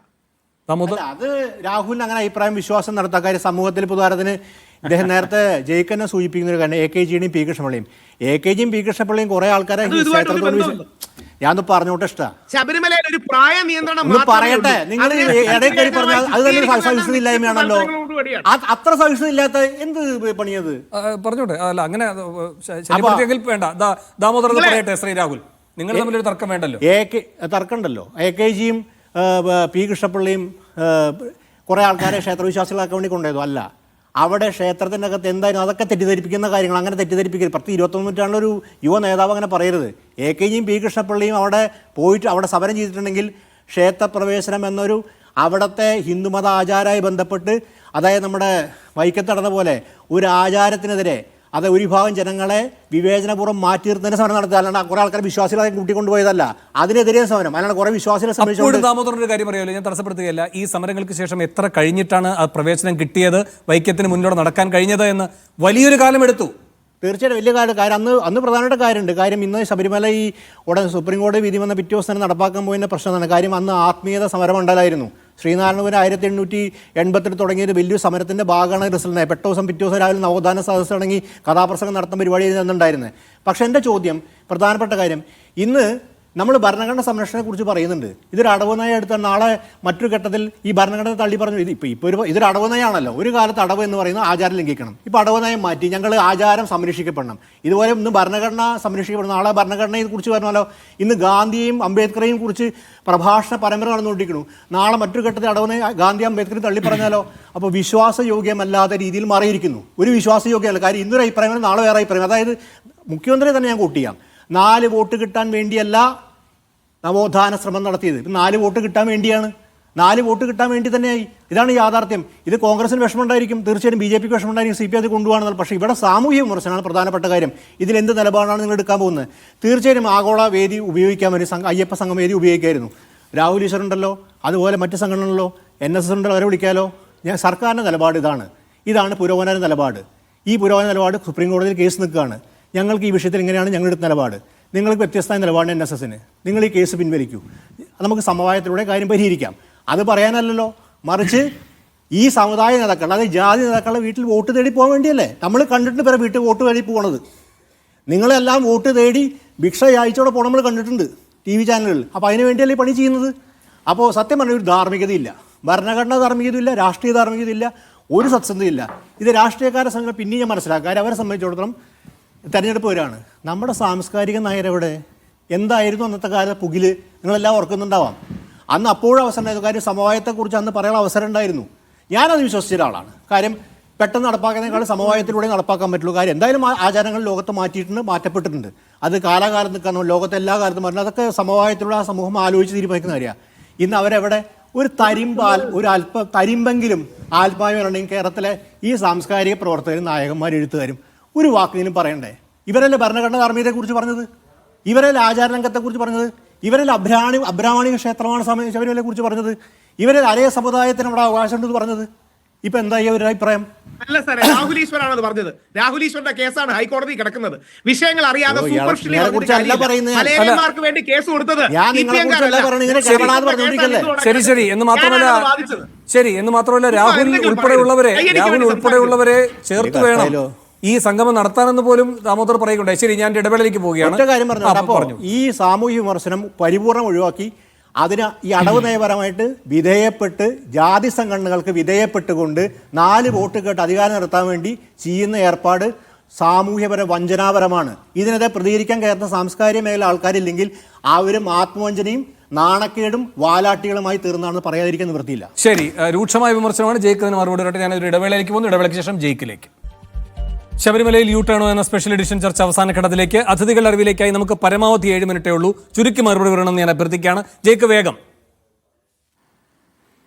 അത് രാഹുലിന് അങ്ങനെ അഭിപ്രായം വിശ്വാസം നടത്താൻ കാര്യം സമൂഹത്തിൽ ഉദാഹരണത്തിന് ഇദ്ദേഹം നേരത്തെ ജയിക്കന്നെ സൂചിപ്പിക്കുന്ന ഒരു കാര്യം AKGയുടെയും P കൃഷ്ണപിള്ളയും P കൃഷ്ണപിള്ളയും കുറെ ആൾക്കാരെ ഞാനൊന്ന് പറഞ്ഞോട്ടെ. ഇഷ്ടമാണ് ശബരിമലയിൽ ഒരു പ്രായ നിയന്ത്രണം പറയട്ടെ. നിങ്ങൾ ഇടയിൽ പറഞ്ഞാൽ അത് തന്നെ സഹിഷ്ണുതയില്ലായ്മയാണല്ലോ. അത്ര സഹിഷ്ണുതയില്ലാത്ത എന്ത് പണിയത് പറഞ്ഞോട്ടെ. അല്ല, അങ്ങനെ വേണ്ട. ദാമോദർ പറയട്ടെ. ശ്രീ രാഹുൽ, നിങ്ങൾ തമ്മിലൊരു തർക്കം വേണ്ടല്ലോ. തർക്കമുണ്ടല്ലോ. AKGയും P കൃഷ്ണപിള്ളയും കുറെ ആൾക്കാരെ ക്ഷേത്രവിശ്വാസികളാക്കാൻ വേണ്ടി കൊണ്ടുപോയതോ അല്ല. അവിടെ ക്ഷേത്രത്തിൻ്റെ അകത്ത് എന്തായാലും അതൊക്കെ തെറ്റിദ്ധരിപ്പിക്കുന്ന കാര്യങ്ങൾ. അങ്ങനെ തെറ്റിദ്ധരിപ്പിക്കരുത്. 21 നൂറ്റാണ്ടിലൊരു യുവ നേതാവ് അങ്ങനെ പറയരുത്. AKGയും P കൃഷ്ണപിള്ളയും അവിടെ പോയിട്ട് അവിടെ സമരം ചെയ്തിട്ടുണ്ടെങ്കിൽ ക്ഷേത്രപ്രവേശനം എന്നൊരു അവിടുത്തെ ഹിന്ദുമത ആചാരമായി ബന്ധപ്പെട്ട്, അതായത് നമ്മുടെ വൈക്കത്ത് നടന്ന പോലെ ഒരു ആചാരത്തിനെതിരെ അത് ഒരു വിഭാഗം ജനങ്ങളെ വിവേചനപൂർവ്വം മാറ്റി നിർത്തുന്നതിന് സമരം നടത്തുക. അല്ലാണ്ട് കുറെ ആൾക്കാർ വിശ്വാസികളെ കൂട്ടിക്കൊണ്ടുപോയതല്ല. അതിനെതിരെ സമരം, അല്ലാണ്ട് കുറെ വിശ്വാസികളെ സംബന്ധിച്ച്. ദാമോദറിന്റെ കാര്യം അറിയാമല്ലോ, ഞാൻ തടസ്സപ്പെടുത്തുകയല്ല. ഈ സമരങ്ങൾക്ക് ശേഷം എത്ര കഴിഞ്ഞിട്ടാണ് ആ പ്രവേശനം കിട്ടിയത്, വൈക്കത്തിന് മുന്നോട്ട് നടക്കാൻ കഴിഞ്ഞത് എന്ന് വലിയൊരു കാലം എടുത്തു. തീർച്ചയായിട്ടും വലിയ കാര്യം. അന്ന് പ്രധാനപ്പെട്ട കാര്യമുണ്ട്. കാര്യം ഇന്ന് ശബരിമല ഈ ഉടൻ സുപ്രീം കോടതി വിധി വന്ന പിറ്റേ ദിവസം തന്നെ നടപ്പാക്കാൻ പോയതിൻ്റെ പ്രശ്നമാണ്. കാര്യം അന്ന് ആത്മീയത സമരമണ്ഡലമായിരുന്നു. ശ്രീനാരായണപുരം 1888 തുടങ്ങിയൊരു വലിയൊരു സമരത്തിൻ്റെ ഭാഗമാണ് റിസൾട്ട്. പിറ്റേ ദിവസം രാവിലെ നവോത്ഥാന സദസ്സ് തുടങ്ങി കഥാപ്രസംഗം നടത്തുന്ന പരിപാടി അന്നുണ്ടായിരുന്നത്. പക്ഷേ എൻ്റെ ചോദ്യം, പ്രധാനപ്പെട്ട കാര്യം, ഇന്ന് നമ്മൾ ഭരണഘടന സംരക്ഷണത്തെക്കുറിച്ച് പറയുന്നുണ്ട്. ഇതൊരു അടവ് നയം എടുത്താൽ നാളെ മറ്റൊരു ഘട്ടത്തിൽ ഈ ഭരണഘടന തള്ളി പറഞ്ഞു ഇതൊരു അടവ് നയമാണല്ലോ. ഒരു കാലത്ത് അടവ് എന്ന് പറയുന്നത് ആചാരം ലംഘിക്കണം. ഇപ്പോൾ അടവ് നയം മാറ്റി ഞങ്ങൾ ആചാരം സംരക്ഷിക്കപ്പെടണം. ഇതുപോലെ ഇന്ന് ഭരണഘടന സംരക്ഷിക്കപ്പെടണം. നാളെ ഭരണഘടനയെ കുറിച്ച് പറഞ്ഞാലോ, ഇന്ന് ഗാന്ധിയെയും അംബേദ്കറെയും കുറിച്ച് പ്രഭാഷണ പരമ്പര നടന്നുകൊണ്ടിരിക്കുന്നു. നാളെ മറ്റൊരു ഘട്ടത്തിൽ അടവ് നയം ഗാന്ധി അംബേദ്കറെ തള്ളി പറഞ്ഞാലോ. അപ്പോൾ വിശ്വാസയോഗ്യമല്ലാത്ത രീതിയിൽ മാറിയിരിക്കുന്നു. ഒരു വിശ്വാസയോഗ്യമല്ല. കാര്യം ഇന്നൊരു അഭിപ്രായം, നാളെ വേറെ അഭിപ്രായം. അതായത് മുഖ്യമന്ത്രിയെ തന്നെ ഞാൻ കൂട്ടിയാം. 4 വോട്ട് കിട്ടാൻ വേണ്ടിയല്ല നവോത്ഥാന ശ്രമം നടത്തിയത്. 4 വോട്ട് കിട്ടാൻ വേണ്ടിയാണ്. 4 വോട്ട് കിട്ടാൻ വേണ്ടി തന്നെയായി. ഇതാണ് യാഥാർത്ഥ്യം. ഇത് കോൺഗ്രസിന് വിഷമമുണ്ടായിരിക്കും, തീർച്ചയായും BJPക്ക് വിഷമമുണ്ടായിരിക്കും, CPI അത് കൊണ്ടുപോകണമെന്നത്. പക്ഷേ ഇവിടെ സാമൂഹ്യ വിമർശനമാണ് പ്രധാനപ്പെട്ട കാര്യം. ഇതിലെന്ത് നിലപാടാണ് നിങ്ങൾ എടുക്കാൻ പോകുന്നത്? തീർച്ചയായും ആഗോള വേദി ഉപയോഗിക്കാൻ വേണ്ടി അയ്യപ്പ സംഘം വേദി ഉപയോഗിക്കായിരുന്നു. രാഹുൽ ഈശ്വറുണ്ടല്ലോ, അതുപോലെ മറ്റ് സംഘടനകളിലോ NSS ഉണ്ട്, അവരെ വിളിക്കാലോ. സർക്കാരിൻ്റെ നിലപാട് ഇതാണ് പുരോഗമന നിലപാട്. ഈ പുരോഗമന നിലപാട് സുപ്രീം കോടതിയിൽ കേസ് നിൽക്കുകയാണ്. ഞങ്ങൾക്ക് ഈ വിഷയത്തിൽ ഇങ്ങനെയാണ് ഞങ്ങളുടെ നിലപാട്. നിങ്ങൾക്ക് വ്യത്യസ്തമായ നിലപാട് NSSന്. നിങ്ങൾ ഈ കേസ് പിൻവലിക്കൂ, നമുക്ക് സമവായത്തിലൂടെ കാര്യം പരിഹരിക്കാം. അത് പറയാനല്ലല്ലോ, മറിച്ച് ഈ സമുദായ നേതാക്കൾ, അതായത് ജാതി നേതാക്കളുടെ വീട്ടിൽ വോട്ട് തേടി പോകാൻ വേണ്ടിയല്ലേ നമ്മൾ കണ്ടിട്ടുണ്ട്. പേരെ വീട്ടിൽ വോട്ട് തേടി പോകണത് നിങ്ങളെല്ലാം വോട്ട് തേടി ഭിക്ഷ യാചിച്ചോടെ പോകണം നമ്മൾ കണ്ടിട്ടുണ്ട് TV ചാനലുകളിൽ. അപ്പോൾ അതിന് വേണ്ടിയല്ലേ പണി ചെയ്യുന്നത്? അപ്പോൾ സത്യം പറഞ്ഞ ഒരു ധാർമ്മികതയില്ല, ഭരണഘടനാ ധാർമ്മികതയില്ല, രാഷ്ട്രീയ ധാർമ്മികതയില്ല, ഒരു സത്യസന്ധതയില്ല. ഇത് രാഷ്ട്രീയക്കാരെ സംഘം പിന്നെയും ഞാൻ മനസ്സിലാക്കാം. അവരെ സംബന്ധിച്ചിടത്തോളം തെരഞ്ഞെടുപ്പ് വരികയാണ്. നമ്മുടെ സാംസ്കാരിക നയരെവിടെ? എന്തായിരുന്നു അന്നത്തെ കാലത്ത് പുകില്? നിങ്ങളെല്ലാം ഓർക്കുന്നുണ്ടാവാം. അന്ന് അപ്പോഴും അവസരം ഉണ്ടായിരുന്നു. കാര്യം സമവായത്തെക്കുറിച്ച് അന്ന് പറയാനുള്ള അവസരം ഉണ്ടായിരുന്നു. ഞാനത് വിശ്വസിച്ച ഒരാളാണ്. കാര്യം പെട്ടെന്ന് നടപ്പാക്കുന്നതിനേക്കാൾ സമവായത്തിലൂടെ നടപ്പാക്കാൻ പറ്റുള്ളൂ. കാര്യം എന്തായാലും ആചാരങ്ങൾ ലോകത്ത് മാറ്റപ്പെട്ടിട്ടുണ്ട്. അത് കാലാകാലം നിൽക്കണം, ലോകത്തെ എല്ലാ കാലത്തും പറഞ്ഞാൽ അതൊക്കെ സമവായത്തിലൂടെ ആ സമൂഹം ആലോചിച്ച് തീരുമാനിക്കുന്ന കാര്യമാണ്. ഇന്ന് അവരെവിടെ ഒരു തരിമ്പെങ്കിലും ആത്മാവ് വരണമെങ്കിൽ കേരളത്തിലെ ഈ സാംസ്കാരിക പ്രവർത്തകരും നായകന്മാരും എഴുത്തുകാരും ഒരു വാക്കെങ്കിലും പറയണ്ടേ? ഇവരല്ലേ ഭരണഘടനാ ധാർമ്മികതയെക്കുറിച്ച് പറഞ്ഞത്? ഇവരല്ലേ ആചാരരംഗത്തെക്കുറിച്ച് പറഞ്ഞത്? ഇവരല്ലേ അബ്രാഹ്മണിക ക്ഷേത്രമാണ് ശബരിമലയെ കുറിച്ച് പറഞ്ഞത്? ഇവരല്ലേ അരയ സമുദായത്തിന് അവിടെ അവകാശമുണ്ടെന്ന് പറഞ്ഞത്? ഇപ്പൊ എന്താ ഈ ഒരു അഭിപ്രായം? അല്ല സാറേ, രാഹുൽ ഈശ്വറാണ് അത് പറഞ്ഞത്. രാഹുൽ ഈശ്വറിന്റെ കേസാണ് ഹൈക്കോടതി കിടക്കുന്നത്. വിഷയങ്ങൾ അറിയാതെ മലയാളിമാർക്ക് വേണ്ടി കേസ് കൊടുത്തത് ശരി എന്ന് മാത്രമല്ല രാഹുൽ ഉൾപ്പെടെയുള്ളവരെ ചേർത്ത് വേണം ഈ സംഗമം നടത്താനെന്ന് പോലും ദാമോദർ പറയുകയുണ്ടായി. ശരി, ഞാൻ ഇടവേളയിലേക്ക് പോവുകയാണ്. കാര്യം പറഞ്ഞു, ഈ സാമൂഹ്യ വിമർശനം പരിപൂർണ്ണം ഒഴിവാക്കി അതിന് ഈ അടവ് നയപരമായിട്ട് വിധേയപ്പെട്ട് ജാതി സംഘടനകൾക്ക് വിധേയപ്പെട്ടുകൊണ്ട് 4 വോട്ട് കേട്ട് അധികാരം നിർത്താൻ വേണ്ടി ചെയ്യുന്ന ഏർപ്പാട് സാമൂഹ്യപര വഞ്ചനാപരമാണ്. ഇതിനെതിരെ പ്രതികരിക്കാൻ കയറുന്ന സാംസ്കാരിക മേഖല ആൾക്കാരില്ലെങ്കിൽ അവരും ആത്മവഞ്ചനയും നാണക്കേടും വാലാട്ടികളുമായി തീർന്നാണെന്ന് പറയാതിരിക്കാൻ നിവൃത്തിയില്ല. ശരി, രൂക്ഷമായ വിമർശനമാണ്. ജയിക്കുന്നതിന് മറുപടി പറയട്ടെ. ഞാനൊരു ഇടവേളയിലേക്ക് പോകുന്നു. ഇടവേളയ്ക്ക് ശേഷം ജയിക്കിലേക്ക്. ശബരിമലയിൽ യു-ടേണോ എന്ന സ്പെഷ്യൽ എഡിഷൻ ചർച്ച അവസാന ഘട്ടത്തിലേക്ക്. അതിഥികളുടെ അറിവിലേക്കായി നമുക്ക് പരമാവധി 7 മിനിറ്റേ ഉള്ളൂ. ചുരുക്കി മറുപടി വരണമെന്ന് ഞാൻ അഭ്യർത്ഥിക്കുകയാണ്. ജയിക്ക് വേഗം.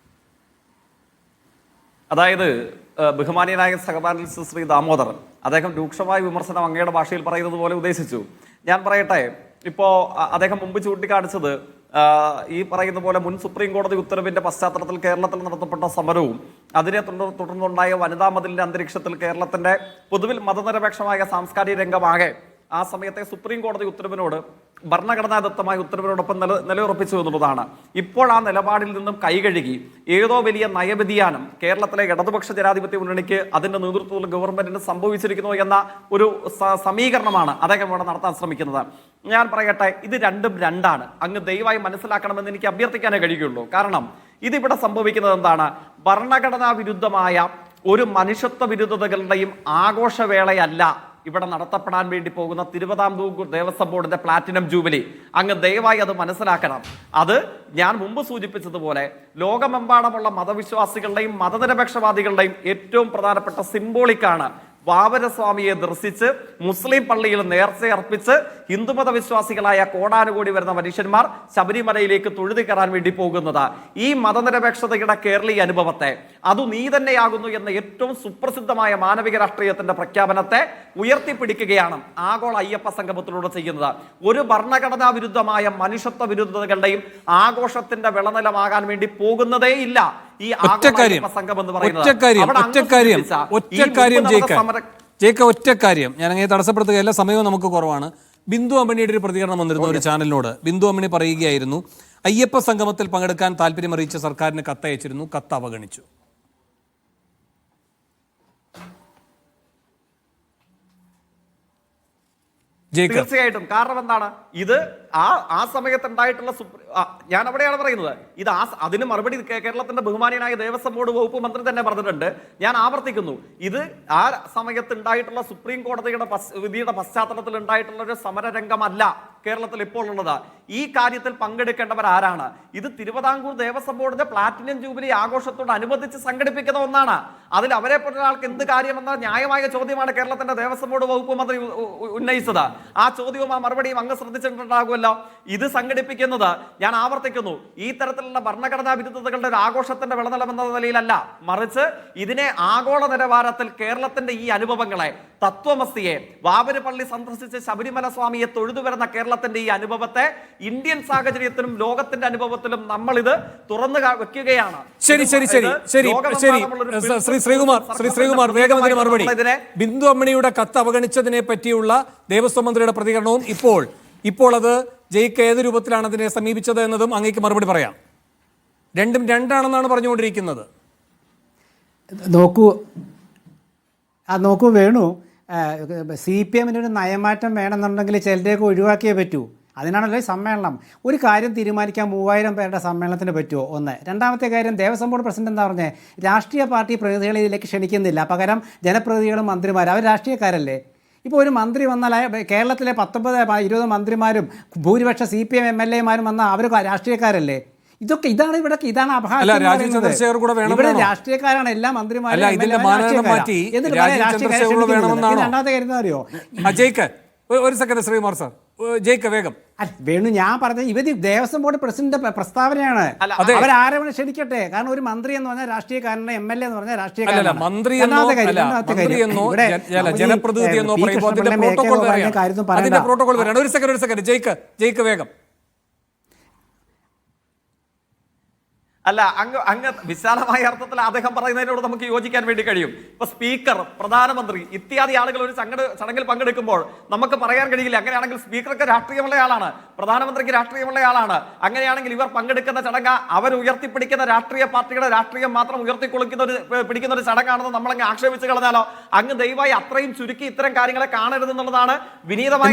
അതായത് ബഹുമാനീയനായ സഹപാനലിസ്റ്റ് ശ്രീ ദാമോദർ, അദ്ദേഹം രൂക്ഷമായ വിമർശനം അങ്ങയുടെ ഭാഷയിൽ പറയുന്നത് പോലെ ഉദ്ദേശിച്ചു. ഞാൻ പറയട്ടെ, ഇപ്പോൾ അദ്ദേഹം മുമ്പ് ചൂണ്ടിക്കാണിച്ചത് ഈ പറയുന്ന പോലെ മുൻ സുപ്രീം കോടതി ഉത്തരവിന്റെ പശ്ചാത്തലത്തിൽ കേരളത്തിൽ നടത്തപ്പെട്ട സമരവും അതിനെ തുടർന്നുണ്ടായ വനിതാ മതിലിന്റെ അന്തരീക്ഷത്തിൽ കേരളത്തിന്റെ പൊതുവിൽ മതനിരപേക്ഷമായ സാംസ്കാരിക രംഗമാകെ ആ സമയത്തെ സുപ്രീം കോടതി ഉത്തരവിനോട് ഭരണഘടനാദത്തമായ ഉത്തരവിനോടൊപ്പം നിലയുറപ്പിച്ചു എന്നുള്ളതാണ്. ഇപ്പോൾ ആ നിലപാടിൽ നിന്നും കൈകഴുകി ഏതോ വലിയ നയവ്യതിയാനം കേരളത്തിലെ ഇടതുപക്ഷ ജനാധിപത്യ മുന്നണിക്ക് അതിന്റെ നേതൃത്വത്തിൽ ഗവൺമെന്റിന് സംഭവിച്ചിരിക്കുന്നു എന്ന ഒരു സമീകരണമാണ് അദ്ദേഹം ഇവിടെ നടത്താൻ ശ്രമിക്കുന്നത്. ഞാൻ പറയട്ടെ, ഇത് രണ്ടും രണ്ടാണ്. അങ്ങ് ദയവായി മനസ്സിലാക്കണമെന്ന് എനിക്ക് അഭ്യർത്ഥിക്കാനേ കഴിയുള്ളൂ. കാരണം ഇതിവിടെ സംഭവിക്കുന്നത് എന്താണ്? ഭരണഘടനാ വിരുദ്ധമായ ഒരു മനുഷ്യത്വ വിരുദ്ധതകളുടെയും ആഘോഷവേളയല്ല ഇവിടെ നടത്തപ്പെടാൻ വേണ്ടി പോകുന്ന തിരുവിതാംകൂർ ദേവസ്വം ബോർഡിന്റെ പ്ലാറ്റിനം ജൂബിലി. അങ്ങ് ദയവായി അത് മനസ്സിലാക്കണം. അത് ഞാൻ മുമ്പ് സൂചിപ്പിച്ചതുപോലെ ലോകമെമ്പാടുമുള്ള മതവിശ്വാസികളുടെയും മതനിരപേക്ഷവാദികളുടെയും ഏറ്റവും പ്രധാനപ്പെട്ട സിംബോളിക്കാണ്. വാവരസ്വാമിയെ ദർശിച്ച് മുസ്ലിം പള്ളിയിൽ നേർച്ച അർപ്പിച്ച് ഹിന്ദുമത വിശ്വാസികളായ കോടാനുകൂടി വരുന്ന മനുഷ്യന്മാർ ശബരിമലയിലേക്ക് തൊഴുതി കയറാൻ വേണ്ടി പോകുന്നത്. ഈ മതനിരപേക്ഷതയുടെ കേരളീയ അനുഭവത്തെ അത് നീ തന്നെയാകുന്നു എന്ന ഏറ്റവും സുപ്രസിദ്ധമായ മാനവിക രാഷ്ട്രീയത്തിന്റെ പ്രഖ്യാപനത്തെ ഉയർത്തിപ്പിടിക്കുകയാണ് ആഗോള അയ്യപ്പ സംഗമത്തിലൂടെ ചെയ്യുന്നത്. ഒരു ഭരണഘടനാ വിരുദ്ധമായ മനുഷ്യത്വ വിരുദ്ധതകളുടെയും ആഘോഷത്തിന്റെ വിളനിലമാകാൻ വേണ്ടി പോകുന്നതേ ഇല്ല ഈ ആഗോള സംഘം എന്ന് പറയുന്നത്. ഒറ്റ കാര്യം ഞാൻ അങ്ങനെ തടസ്സപ്പെടുത്തുകയല്ല, സമയവും നമുക്ക് കുറവാണ്. ബിന്ദു അമ്മണിയുടെ ഒരു പ്രതികരണം വന്നിരുന്നു ഒരു ചാനലിനോട്. ബിന്ദു അമ്മണി പറയുകയായിരുന്നു, അയ്യപ്പ സംഗമത്തിൽ പങ്കെടുക്കാൻ താല്പര്യം അറിയിച്ച സർക്കാരിന് കത്തയച്ചിരുന്നു, കത്ത് അവഗണിച്ചു. തീർച്ചയായിട്ടും. കാരണം എന്താണ്? ഇത് ആ സമയത്ത് ഉണ്ടായിട്ടുള്ള ഞാൻ അവിടെയാണ് പറയുന്നത്. ഇത് അതിന് മറുപടി കേരളത്തിന്റെ ബഹുമാനീയനായ ദേവസ്വം ബോർഡ് വകുപ്പ് മന്ത്രി തന്നെ പറഞ്ഞിട്ടുണ്ട്. ഞാൻ ആവർത്തിക്കുന്നു, ഇത് ആ സമയത്ത് ഉണ്ടായിട്ടുള്ള സുപ്രീം കോടതിയുടെ വിധിയുടെ പശ്ചാത്തലത്തിൽ ഉണ്ടായിട്ടുള്ള ഒരു സമരരംഗമല്ല കേരളത്തിൽ ഇപ്പോൾ ഉള്ളത്. ഈ കാര്യത്തിൽ പങ്കെടുക്കേണ്ടവർ ആരാണ്? ഇത് തിരുവിതാംകൂർ ദേവസ്വം ബോർഡിന്റെ പ്ലാറ്റിനം ജൂബിലി ആഘോഷത്തോട് അനുബന്ധിച്ച് സംഘടിപ്പിക്കുന്ന ഒന്നാണ്. അതിൽ അവരെ പോലെ ഒരാൾക്ക് എന്ത് കാര്യമെന്ന ന്യായമായ ചോദ്യമാണ് കേരളത്തിന്റെ ദേവസ്വം ബോർഡ് വകുപ്പ് മന്ത്രി ഉന്നയിച്ചത്. ആ ചോദ്യവും ആ മറുപടിയും അങ്ങ് ശ്രദ്ധിച്ചിട്ടുണ്ടാകുമല്ലോ. ഇത് സംഘടിപ്പിക്കുന്നത്, ഞാൻ ആവർത്തിക്കുന്നു, ഈ തരത്തിലുള്ള ഭരണഘടനാ വിരുദ്ധതകളുടെ ഒരു ആഘോഷത്തിന്റെ വിളനിലം എന്ന നിലയിലല്ല, മറിച്ച് ഇതിനെ ആഗോള നിലവാരത്തിൽ കേരളത്തിന്റെ ഈ അനുഭവങ്ങളെ തത്വമസിയെ, വാവര് പള്ളി സന്ദർശിച്ച് ശബരിമല സ്വാമിയെ തൊഴുതു വരുന്ന കേരളത്തിന്റെ ഈ അനുഭവത്തെ ഇന്ത്യൻ സാഹചര്യത്തിലും ലോകത്തിന്റെ അനുഭവത്തിലും നമ്മൾ ഇത് തുറന്നു വെക്കുകയാണ്. ശരി ശരി ശരി ശരി ശരി ശ്രീ ശ്രീകുമാർ വേഗം അതിന് മറുപടി. ബിന്ദു അമ്മണിയുടെ കത്ത് അവഗണിച്ചതിനെ പറ്റിയുള്ള ദേവസ്വം മന്ത്രിയുടെ പ്രതികരണവും ഇപ്പോൾ അത് ജയിക്ക് ഏത് രൂപത്തിലാണ് അതിനെ സമീപിച്ചത് എന്നതും അങ്ങേക്ക് മറുപടി പറയാം. രണ്ടും രണ്ടാണെന്നാണ് പറഞ്ഞുകൊണ്ടിരിക്കുന്നത്. നോക്കൂ വേണു, CPM-ന് ഒരു നയമാറ്റം വേണമെന്നുണ്ടെങ്കിൽ ചിലരെയൊക്കെ ഒഴിവാക്കിയേ പറ്റൂ. അതിനാണല്ലോ ഈ സമ്മേളനം. ഒരു കാര്യം തീരുമാനിക്കാൻ 3000 പേരുടെ സമ്മേളനത്തിന് പറ്റുമോ? ഒന്ന്. രണ്ടാമത്തെ കാര്യം, ദേവസ്വം ബോർഡ് പ്രസിഡന്റ് എന്താ പറഞ്ഞത്? രാഷ്ട്രീയ പാർട്ടി പ്രതിനിധികളെ ഇതിലേക്ക് ക്ഷണിക്കുന്നില്ല, പകരം ജനപ്രതിനിധികളും മന്ത്രിമാരും. അവർ രാഷ്ട്രീയക്കാരല്ലേ? ഇപ്പോൾ ഒരു മന്ത്രി വന്നാൽ കേരളത്തിലെ 19-20 മന്ത്രിമാരും ഭൂരിപക്ഷ CPM MLA-മാരും വന്നാൽ അവർ രാഷ്ട്രീയക്കാരല്ലേ? ഇതാണ് ഇവിടെ രാഷ്ട്രീയക്കാരാണ് എല്ലാ മന്ത്രിമാരും. രണ്ടാമത്തെ കാര്യം എന്താ അറിയോ? ഒരു സെക്കൻഡ് ശ്രീകുമാർ സാർ, ജയിക്ക വേഗം. വേണു, ഞാൻ പറഞ്ഞത് ഇവര് ദേവസ്വം ബോർഡ് പ്രസിഡന്റ് പ്രസ്താവനയാണ്. അവരാരെ ക്ഷണിക്കട്ടെ. കാരണം ഒരു മന്ത്രി എന്ന് പറഞ്ഞാൽ രാഷ്ട്രീയക്കാരനെ, MLA എന്ന് പറഞ്ഞാൽ രാഷ്ട്രീയക്കാരനാണ്. പ്രോട്ടോകോൾ വരാണ്. ഒരു സെക്കൻഡ് ജയിക്ക വേഗം. അല്ല, അങ്ങ് വിശാലമായ അർത്ഥത്തിൽ അദ്ദേഹം പറയുന്നതിനോട് നമുക്ക് യോജിക്കാൻ വേണ്ടി കഴിയും. ഇപ്പൊ സ്പീക്കർ, പ്രധാനമന്ത്രി ഇത്യാദി ആളുകൾ ഒരു ചടങ്ങിൽ പങ്കെടുക്കുമ്പോൾ നമുക്ക് പറയാൻ കഴിയില്ല, അങ്ങനെയാണെങ്കിൽ സ്പീക്കർക്ക് രാഷ്ട്രീയമുള്ള ആളാണ്, പ്രധാനമന്ത്രിക്ക് രാഷ്ട്രീയമുള്ള ആളാണ്, അങ്ങനെയാണെങ്കിൽ ഇവർ പങ്കെടുക്കുന്ന ചടങ്ങ് അവർ ഉയർത്തിപ്പിടിക്കുന്ന രാഷ്ട്രീയ പാർട്ടിയുടെ രാഷ്ട്രീയം മാത്രം പിടിക്കുന്ന ഒരു ചടങ്ങാണെന്ന് നമ്മളങ്ങ് ആക്ഷേപിച്ച് കളഞ്ഞാലോ? അങ്ങ് ദയവായി അത്രയും ചുരുക്കി ഇത്തരം കാര്യങ്ങളെ കാണരുതെന്നുള്ളതാണ് വിനീതമായ.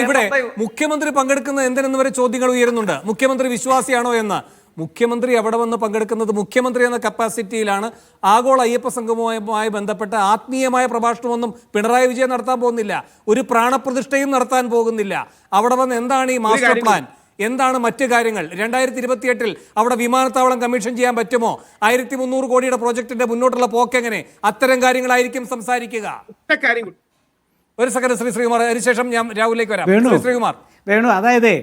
ഇവിടെ മുഖ്യമന്ത്രി പങ്കെടുക്കുന്ന എന്തിനെന്ന് വരെ ചോദ്യങ്ങൾ ഉയരുന്നുണ്ട്. മുഖ്യമന്ത്രി വിശ്വാസിയാണോ എന്ന്. മുഖ്യമന്ത്രി അവിടെ വന്ന് പങ്കെടുക്കുന്നത് മുഖ്യമന്ത്രി എന്ന കപ്പാസിറ്റിയിലാണ്. ആഗോള അയ്യപ്പ സംഗമവുമായി ബന്ധപ്പെട്ട ആത്മീയമായ പ്രഭാഷണമൊന്നും പിണറായി വിജയൻ നടത്താൻ പോകുന്നില്ല. ഒരു പ്രാണപ്രതിഷ്ഠയും നടത്താൻ പോകുന്നില്ല. അവിടെ വന്ന് എന്താണ് ഈ മാസ്റ്റർ പ്ലാൻ, എന്താണ് മറ്റു കാര്യങ്ങൾ? 2028 അവിടെ വിമാനത്താവളം കമ്മീഷൻ ചെയ്യാൻ പറ്റുമോ? 1300 കോടിയുടെ പ്രോജക്ടിന്റെ മുന്നോട്ടുള്ള പോക്കെങ്ങനെ? അത്തരം കാര്യങ്ങളായിരിക്കും സംസാരിക്കുക. ഒരു സെക്കൻഡ് ശ്രീ ശ്രീകുമാർ, അതിനുശേഷം ഞാൻ രാഹുലിലേക്ക് വരാം. ശ്രീകുമാർ വേണു, അതായത്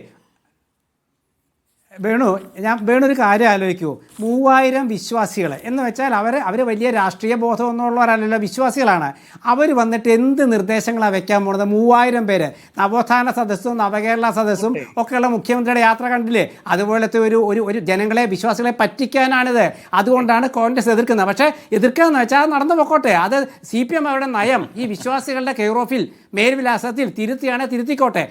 ഒരു കാര്യം ആലോചിക്കൂ. 3000 വിശ്വാസികൾ എന്ന് വെച്ചാൽ അവർ വലിയ രാഷ്ട്രീയ ബോധമൊന്നുമുള്ളവരല്ലല്ലോ, വിശ്വാസികളാണ്. അവർ വന്നിട്ട് എന്ത് നിർദ്ദേശങ്ങളാണ് വെക്കാൻ പോകുന്നത്? 3000 പേര്, നവോത്ഥാന സദസ്സും നവകേരള സദസ്സും ഒക്കെയുള്ള മുഖ്യമന്ത്രിയുടെ യാത്ര കണ്ടില്ലേ? അതുപോലത്തെ ഒരു ജനങ്ങളെ, വിശ്വാസികളെ പറ്റിക്കാനാണിത്. അതുകൊണ്ടാണ് കോൺഗ്രസ് എതിർക്കുന്നത്. പക്ഷേ എതിർക്കാന്ന് വെച്ചാൽ അത് നടന്നു പൊക്കോട്ടെ. അത് CPM അവരുടെ നയം. ഈ വിശ്വാസികളുടെ കെയർ ഓഫിൽ മേൽവിലാസത്തിൽ തിരുത്തിക്കോട്ടെ.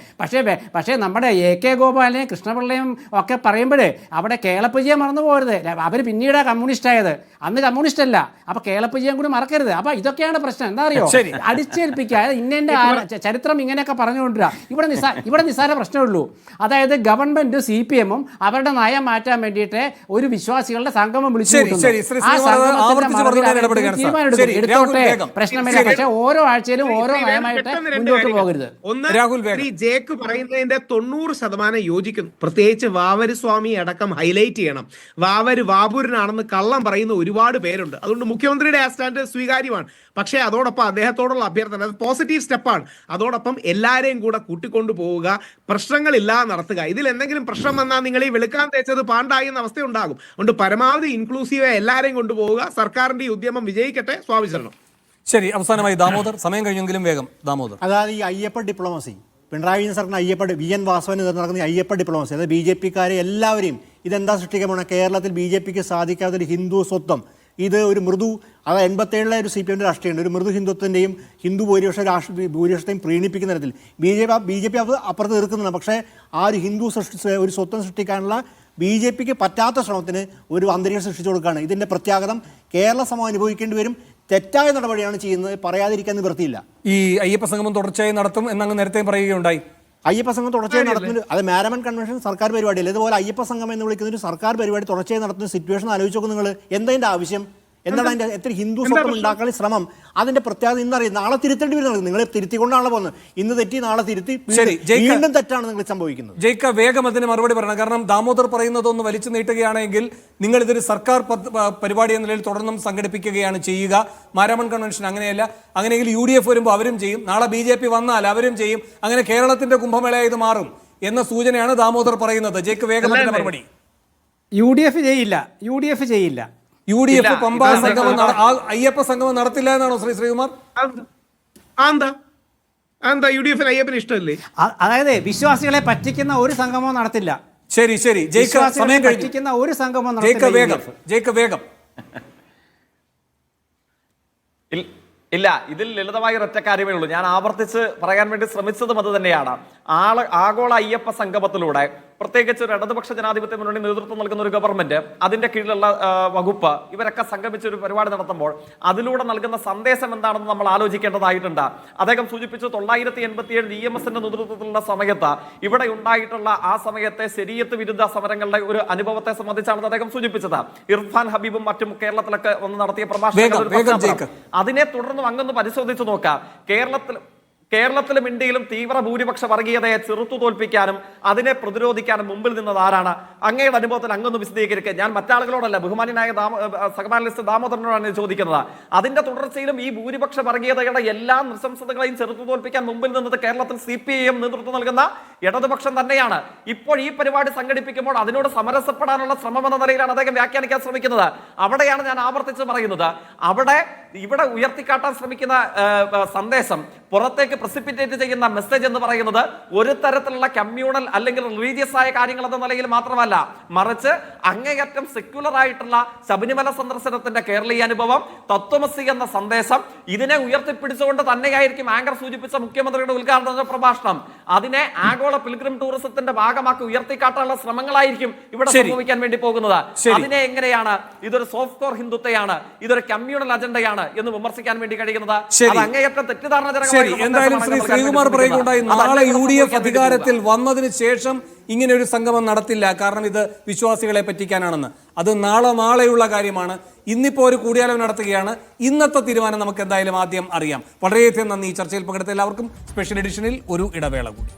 പക്ഷേ നമ്മുടെ AK ഗോപാലിനെയും കൃഷ്ണപിള്ളയും ഒക്കെ പറയുമ്പോൾ അവിടെ കേളപ്പജിയെ മറന്നു പോകരുത്. അവർ പിന്നീട് കമ്മ്യൂണിസ്റ്റായത്, അന്ന് കമ്മ്യൂണിസ്റ്റ് അല്ല. അപ്പോൾ കേളപ്പജിയും കൂടി മറക്കരുത്. അപ്പോൾ ഇതൊക്കെയാണ് പ്രശ്നം. എന്താ അറിയോ? അടിച്ചേൽപ്പിക്കാതെ ഇന്നെ ചരിത്രം ഇങ്ങനെയൊക്കെ പറഞ്ഞുകൊണ്ടിരിക്കുക. ഇവിടെ നിസ്സാര പ്രശ്നമുള്ളൂ. അതായത് ഗവൺമെന്റ് CPM-ഉം അവരുടെ നയം മാറ്റാൻ വേണ്ടിയിട്ട് ഒരു വിശ്വാസികളുടെ സംഗമം വിളിച്ചു കൂട്ടുന്നു. എടുത്തോട്ടെ, പ്രശ്നമില്ല. പക്ഷെ ഓരോ ആഴ്ചയിലും ഓരോ നയമായിട്ട് മുന്നോട്ട് പോകരുത്. ശ്രീ ജേക്ക് പറയുന്നതിന്റെ 90% യോജിക്കുന്നു. പ്രത്യേകിച്ച് വാവര് സ്വാമി അടക്കം ഹൈലൈറ്റ് ചെയ്യണം. വാവൂരനാണെന്ന് കള്ളം പറയുന്ന ഒരുപാട് പേരുണ്ട്. അതുകൊണ്ട് മുഖ്യമന്ത്രിയുടെ ആ സ്റ്റാൻഡ് സ്വീകാര്യമാണ്. പക്ഷേ അതോടൊപ്പം അദ്ദേഹത്തോടുള്ള അഭ്യർത്ഥന, അത് പോസിറ്റീവ് സ്റ്റെപ്പാണ്. അതോടൊപ്പം എല്ലാവരെയും കൂടെ കൂട്ടിക്കൊണ്ടു പോവുക, പ്രശ്നങ്ങളില്ലാതെ നടത്തുക. ഇതിൽ എന്തെങ്കിലും പ്രശ്നം വന്നാൽ നിങ്ങൾ ഈ വെളുക്കാൻ തേച്ചത് പാണ്ടായി എന്ന അവസ്ഥ ഉണ്ടാകും. അതുകൊണ്ട് പരമാവധി ഇൻക്ലൂസീവായി എല്ലാവരെയും കൊണ്ടുപോവുക. സർക്കാരിന്റെ ഈ ഉദ്യമം വിജയിക്കട്ടെ. സ്വാഭിചരണം. ശരി, അവസാനമായി ദാമോദർ, സമയം കഴിഞ്ഞെങ്കിലും വേഗം ദാമോദർ. അതായത് ഈ അയ്യപ്പ ഡിപ്ലോമസി, പിണറായി വിജയൻ സർക്കാർ VN വാസവന് നടക്കുന്ന അയ്യപ്പ ഡിപ്ലോമസി, അതായത് BJP-ക്കാരെ എല്ലാവരെയും ഇതെന്താ സൃഷ്ടിക്കാൻ പോകണം? കേരളത്തിൽ BJP-ക്ക് സാധിക്കാത്തൊരു ഹിന്ദു സ്വത്വം. ഇത് ഒരു മൃദു, അതായത് 87-ലെ ഒരു CPM-ന്റെ രാഷ്ട്രീയമുണ്ട്. ഒരു മൃദു ഹിന്ദുത്വത്തിൻ്റെയും ഹിന്ദു ഭൂരിപക്ഷത്തെയും പ്രീണിപ്പിക്കുന്ന തരത്തിൽ BJP അപ്പുറത്ത് തീർക്കുന്നതാണ്. പക്ഷേ ആ ഒരു ഹിന്ദു ഒരു സ്വത്വം സൃഷ്ടിക്കാനുള്ള BJP-ക്ക് പറ്റാത്ത ശ്രമത്തിന് ഒരു അന്തരീക്ഷം സൃഷ്ടിച്ചു കൊടുക്കുകയാണ്. ഇതിൻ്റെ പ്രത്യാഘാതം കേരള സമൂഹം അനുഭവിക്കേണ്ടി വരും. തെറ്റായ നടപടിയാണ് ചെയ്യുന്നത്, പറയാതിരിക്കാൻ നിവൃത്തിയില്ല. ഈ അയ്യപ്പ സംഗമം തുടർച്ചയായി നടത്തും എന്നങ്ങ് നേരത്തെ പറയുകയുണ്ടായി. അയ്യപ്പ സംഘം തുടർച്ചയായി നടത്തുന്നത് അത് മാരമൺ കൺവെൻഷൻ സർക്കാർ പരിപാടിയല്ല. ഇതുപോലെ അയ്യപ്പ സംഘം എന്ന് വിളിക്കുന്ന ഒരു സർക്കാർ പരിപാടി തുടർച്ചയായി നടത്തുന്ന സിറ്റുവേഷൻ ആലോചിച്ച് നോക്കും നിങ്ങൾ. എന്താ ആവശ്യം? എന്താണ് അതിൻ്റെ എത്ര ഹിന്ദു സ്വത്വം ഉണ്ടാക്കാനുള്ള ശ്രമം? അതിന്റെ പ്രത്യേകത ഇന്നറിയാം. നാളെ തിരുത്തേണ്ടി വരുന്നത് നിങ്ങൾ തിരുത്തിക്കൊണ്ടാണല്ലോ പോകുന്നത്. ഇന്ന് തെറ്റി നാളെ തിരുത്തി വീണ്ടും തെറ്റാണ് നിങ്ങൾ സംഭവിക്കുന്നത്. ജയിക്ക വേഗം അതിന് മറുപടി പറയണം. കാരണം ദാമോദർ പറയുന്നതൊന്ന് വലിച്ചു നീട്ടുകയാണെങ്കിൽ നിങ്ങൾ ഇതൊരു സർക്കാർ പരിപാടി എന്ന നിലയിൽ തുടർന്നും സംഘടിപ്പിക്കുകയാണ് ചെയ്യുക. മാരാമൺ കൺവെൻഷൻ അങ്ങനെയല്ല. അങ്ങനെയെങ്കിൽ UDF വരുമ്പോൾ അവരും ചെയ്യും, നാളെ BJP വന്നാൽ അവരും ചെയ്യും. അങ്ങനെ കേരളത്തിന്റെ കുംഭമേള ഇത് മാറും എന്ന സൂചനയാണ് ദാമോദർ പറയുന്നത്. ജയിക്ക് വേഗം അതിന്റെ മറുപടി. UDF ചെയ്യില്ല. UDF ഇല്ല, പമ്പ ഇവിടെ സംഗമം അയ്യപ്പ സംഗമം നടത്തില്ല എന്നാണോ ശ്രീകുമാർ? എന്താ UDF അയ്യപ്പന് ഇഷ്ടമല്ലേ? അതായത് വിശ്വാസികളെ പറ്റിക്കുന്ന ഒരു സംഗമവും നടത്തില്ല. ശരി ജയ്ക്ക് വിശ്വാസികളെ സമയം കഴിഞ്ഞു. പറ്റിക്കുന്ന ഒരു സംഗമവും ജയ്ക്ക് നടത്തില്ല. വേഗം ഇല്ല, ഇതിൽ ലളിതമായ ഒരൊറ്റ കാര്യമേ ഉള്ളൂ. ഞാൻ ആവർത്തിച്ച് പറയാൻ വേണ്ടി ശ്രമിച്ചതും അത് തന്നെയാണ്. ആഗോള അയ്യപ്പ സംഗമത്തിലൂടെ പ്രത്യേകിച്ച് ഒരു ഇടതുപക്ഷ ജനാധിപത്യ മുന്നണി നേതൃത്വം നൽകുന്ന ഒരു ഗവൺമെന്റ്, അതിന്റെ കീഴിലുള്ള വകുപ്പ്, ഇവരൊക്കെ സംഗമിച്ച് ഒരു പരിപാടി നടത്തുമ്പോൾ അതിലൂടെ നൽകുന്ന സന്ദേശം എന്താണെന്ന് നമ്മൾ ആലോചിക്കേണ്ടതായിട്ടുണ്ട്. അദ്ദേഹം സൂചിപ്പിച്ചു 987 EMSന്റെ നേതൃത്വത്തിലുള്ള സമയത്ത് ഇവിടെ ഉണ്ടായിട്ടുള്ള ആ സമയത്തെ ശരീഅത്ത് വിരുദ്ധ സമരങ്ങളുടെ ഒരു അനുഭവത്തെ സംബന്ധിച്ചാണ് അദ്ദേഹം സൂചിപ്പിച്ചത്. ഇർഫാൻ ഹബീബും മറ്റും കേരളത്തിലൊക്കെ ഒന്ന് നടത്തിയ പ്രഭാഷണം, അതിനെ തുടർന്ന് അങ്ങൊന്ന് പരിശോധിച്ചു നോക്കാം. കേരളത്തിലും ഇന്ത്യയിലും തീവ്ര ഭൂരിപക്ഷ വർഗീയതയെ ചെറുത്തു തോൽപ്പിക്കാനും അതിനെ പ്രതിരോധിക്കാനും മുമ്പിൽ നിന്നത് ആരാണ്? അങ്ങയുടെ അനുഭവത്തിൽ അങ്ങൊന്ന് വിശദീകരിക്കുക. ഞാൻ മറ്റാളുകളോടല്ല, ബഹുമാന്യനായ സഹപാനലിസ്റ്റ് ദാമോദരനോടാണ് ചോദിക്കുന്നത്. അതിന്റെ തുടർച്ചയിലും ഈ ഭൂരിപക്ഷ വർഗീയതയുടെ എല്ലാ നൃശംസതകളെയും ചെറുത്തു തോൽപ്പിക്കാൻ മുമ്പിൽ നിന്നത് കേരളത്തിൽ CPIM നേതൃത്വം നൽകുന്ന ഇടതുപക്ഷം തന്നെയാണ്. ഇപ്പോൾ ഈ പരിപാടി സംഘടിപ്പിക്കുമ്പോൾ അതിനോട് സമരസപ്പെടാനുള്ള ശ്രമം എന്ന നിലയിലാണ് അദ്ദേഹം വ്യാഖ്യാനിക്കാൻ ശ്രമിക്കുന്നത്. അവിടെയാണ് ഞാൻ ആവർത്തിച്ച് പറയുന്നത്, ഇവിടെ ഉയർത്തിക്കാട്ടാൻ ശ്രമിക്കുന്ന സന്ദേശം, പുറത്തേക്ക് പ്രസിപ്പിറ്റേറ്റ് ചെയ്യുന്ന മെസ്സേജ് എന്ന് പറയുന്നത് ഒരു തരത്തിലുള്ള കമ്മ്യൂണൽ അല്ലെങ്കിൽ റിലീജിയസ് ആയ കാര്യങ്ങൾ എന്ന നിലയിൽ മാത്രമല്ല, മറിച്ച് അങ്ങേയറ്റം സെക്യുലർ ആയിട്ടുള്ള ശബരിമല സന്ദർശനത്തിന്റെ കേരളീയ അനുഭവം, തത്വമസി എന്ന സന്ദേശം, ഇതിനെ ഉയർത്തിപ്പിടിച്ചുകൊണ്ട് തന്നെയായിരിക്കും ആങ്കർ സൂചിപ്പിച്ച മുഖ്യമന്ത്രിയുടെ ഉദ്ഘാടന പ്രഭാഷണം. അതിനെ ആഗോള പിൽഗ്രിം ടൂറിസത്തിന്റെ ഭാഗമാക്കി ഉയർത്തിക്കാട്ടാനുള്ള ശ്രമങ്ങളായിരിക്കും ഇവിടെ സംഭവിക്കാൻ വേണ്ടി പോകുന്നത്. അതിനെ എങ്ങനെയാണ് ഇതൊരു സോഫ്റ്റ് കോർ ഹിന്ദുത്വയാണ്, ഇതൊരു കമ്മ്യൂണൽ അജണ്ടയാണ് എന്ന് വിമർശിക്കാൻ വേണ്ടി കഴിയുന്നത്? അങ്ങേയറ്റം തെറ്റിദ്ധാരണ. ശ്രീ ശ്രീകുമാർ പറയുകയുണ്ടായി, നാളെ UDF അധികാരത്തിൽ വന്നതിന് ശേഷം ഇങ്ങനെ ഒരു സംഗമം നടത്തില്ല, കാരണം ഇത് വിശ്വാസികളെ പറ്റിക്കാനാണെന്ന്. അത് നാളെയുള്ള കാര്യമാണ്. ഇന്നിപ്പോൾ ഒരു കൂടിയാലോചന നടത്തുകയാണ്. ഇന്നത്തെ തീരുമാനം നമുക്ക് എന്തായാലും ആദ്യം അറിയാം. വളരെയധികം നന്ദി. ഈ ചർച്ചയിൽ പങ്കെടുത്ത എല്ലാവർക്കും. സ്പെഷ്യൽ എഡിഷനിൽ ഒരു ഇടവേള കൂടി.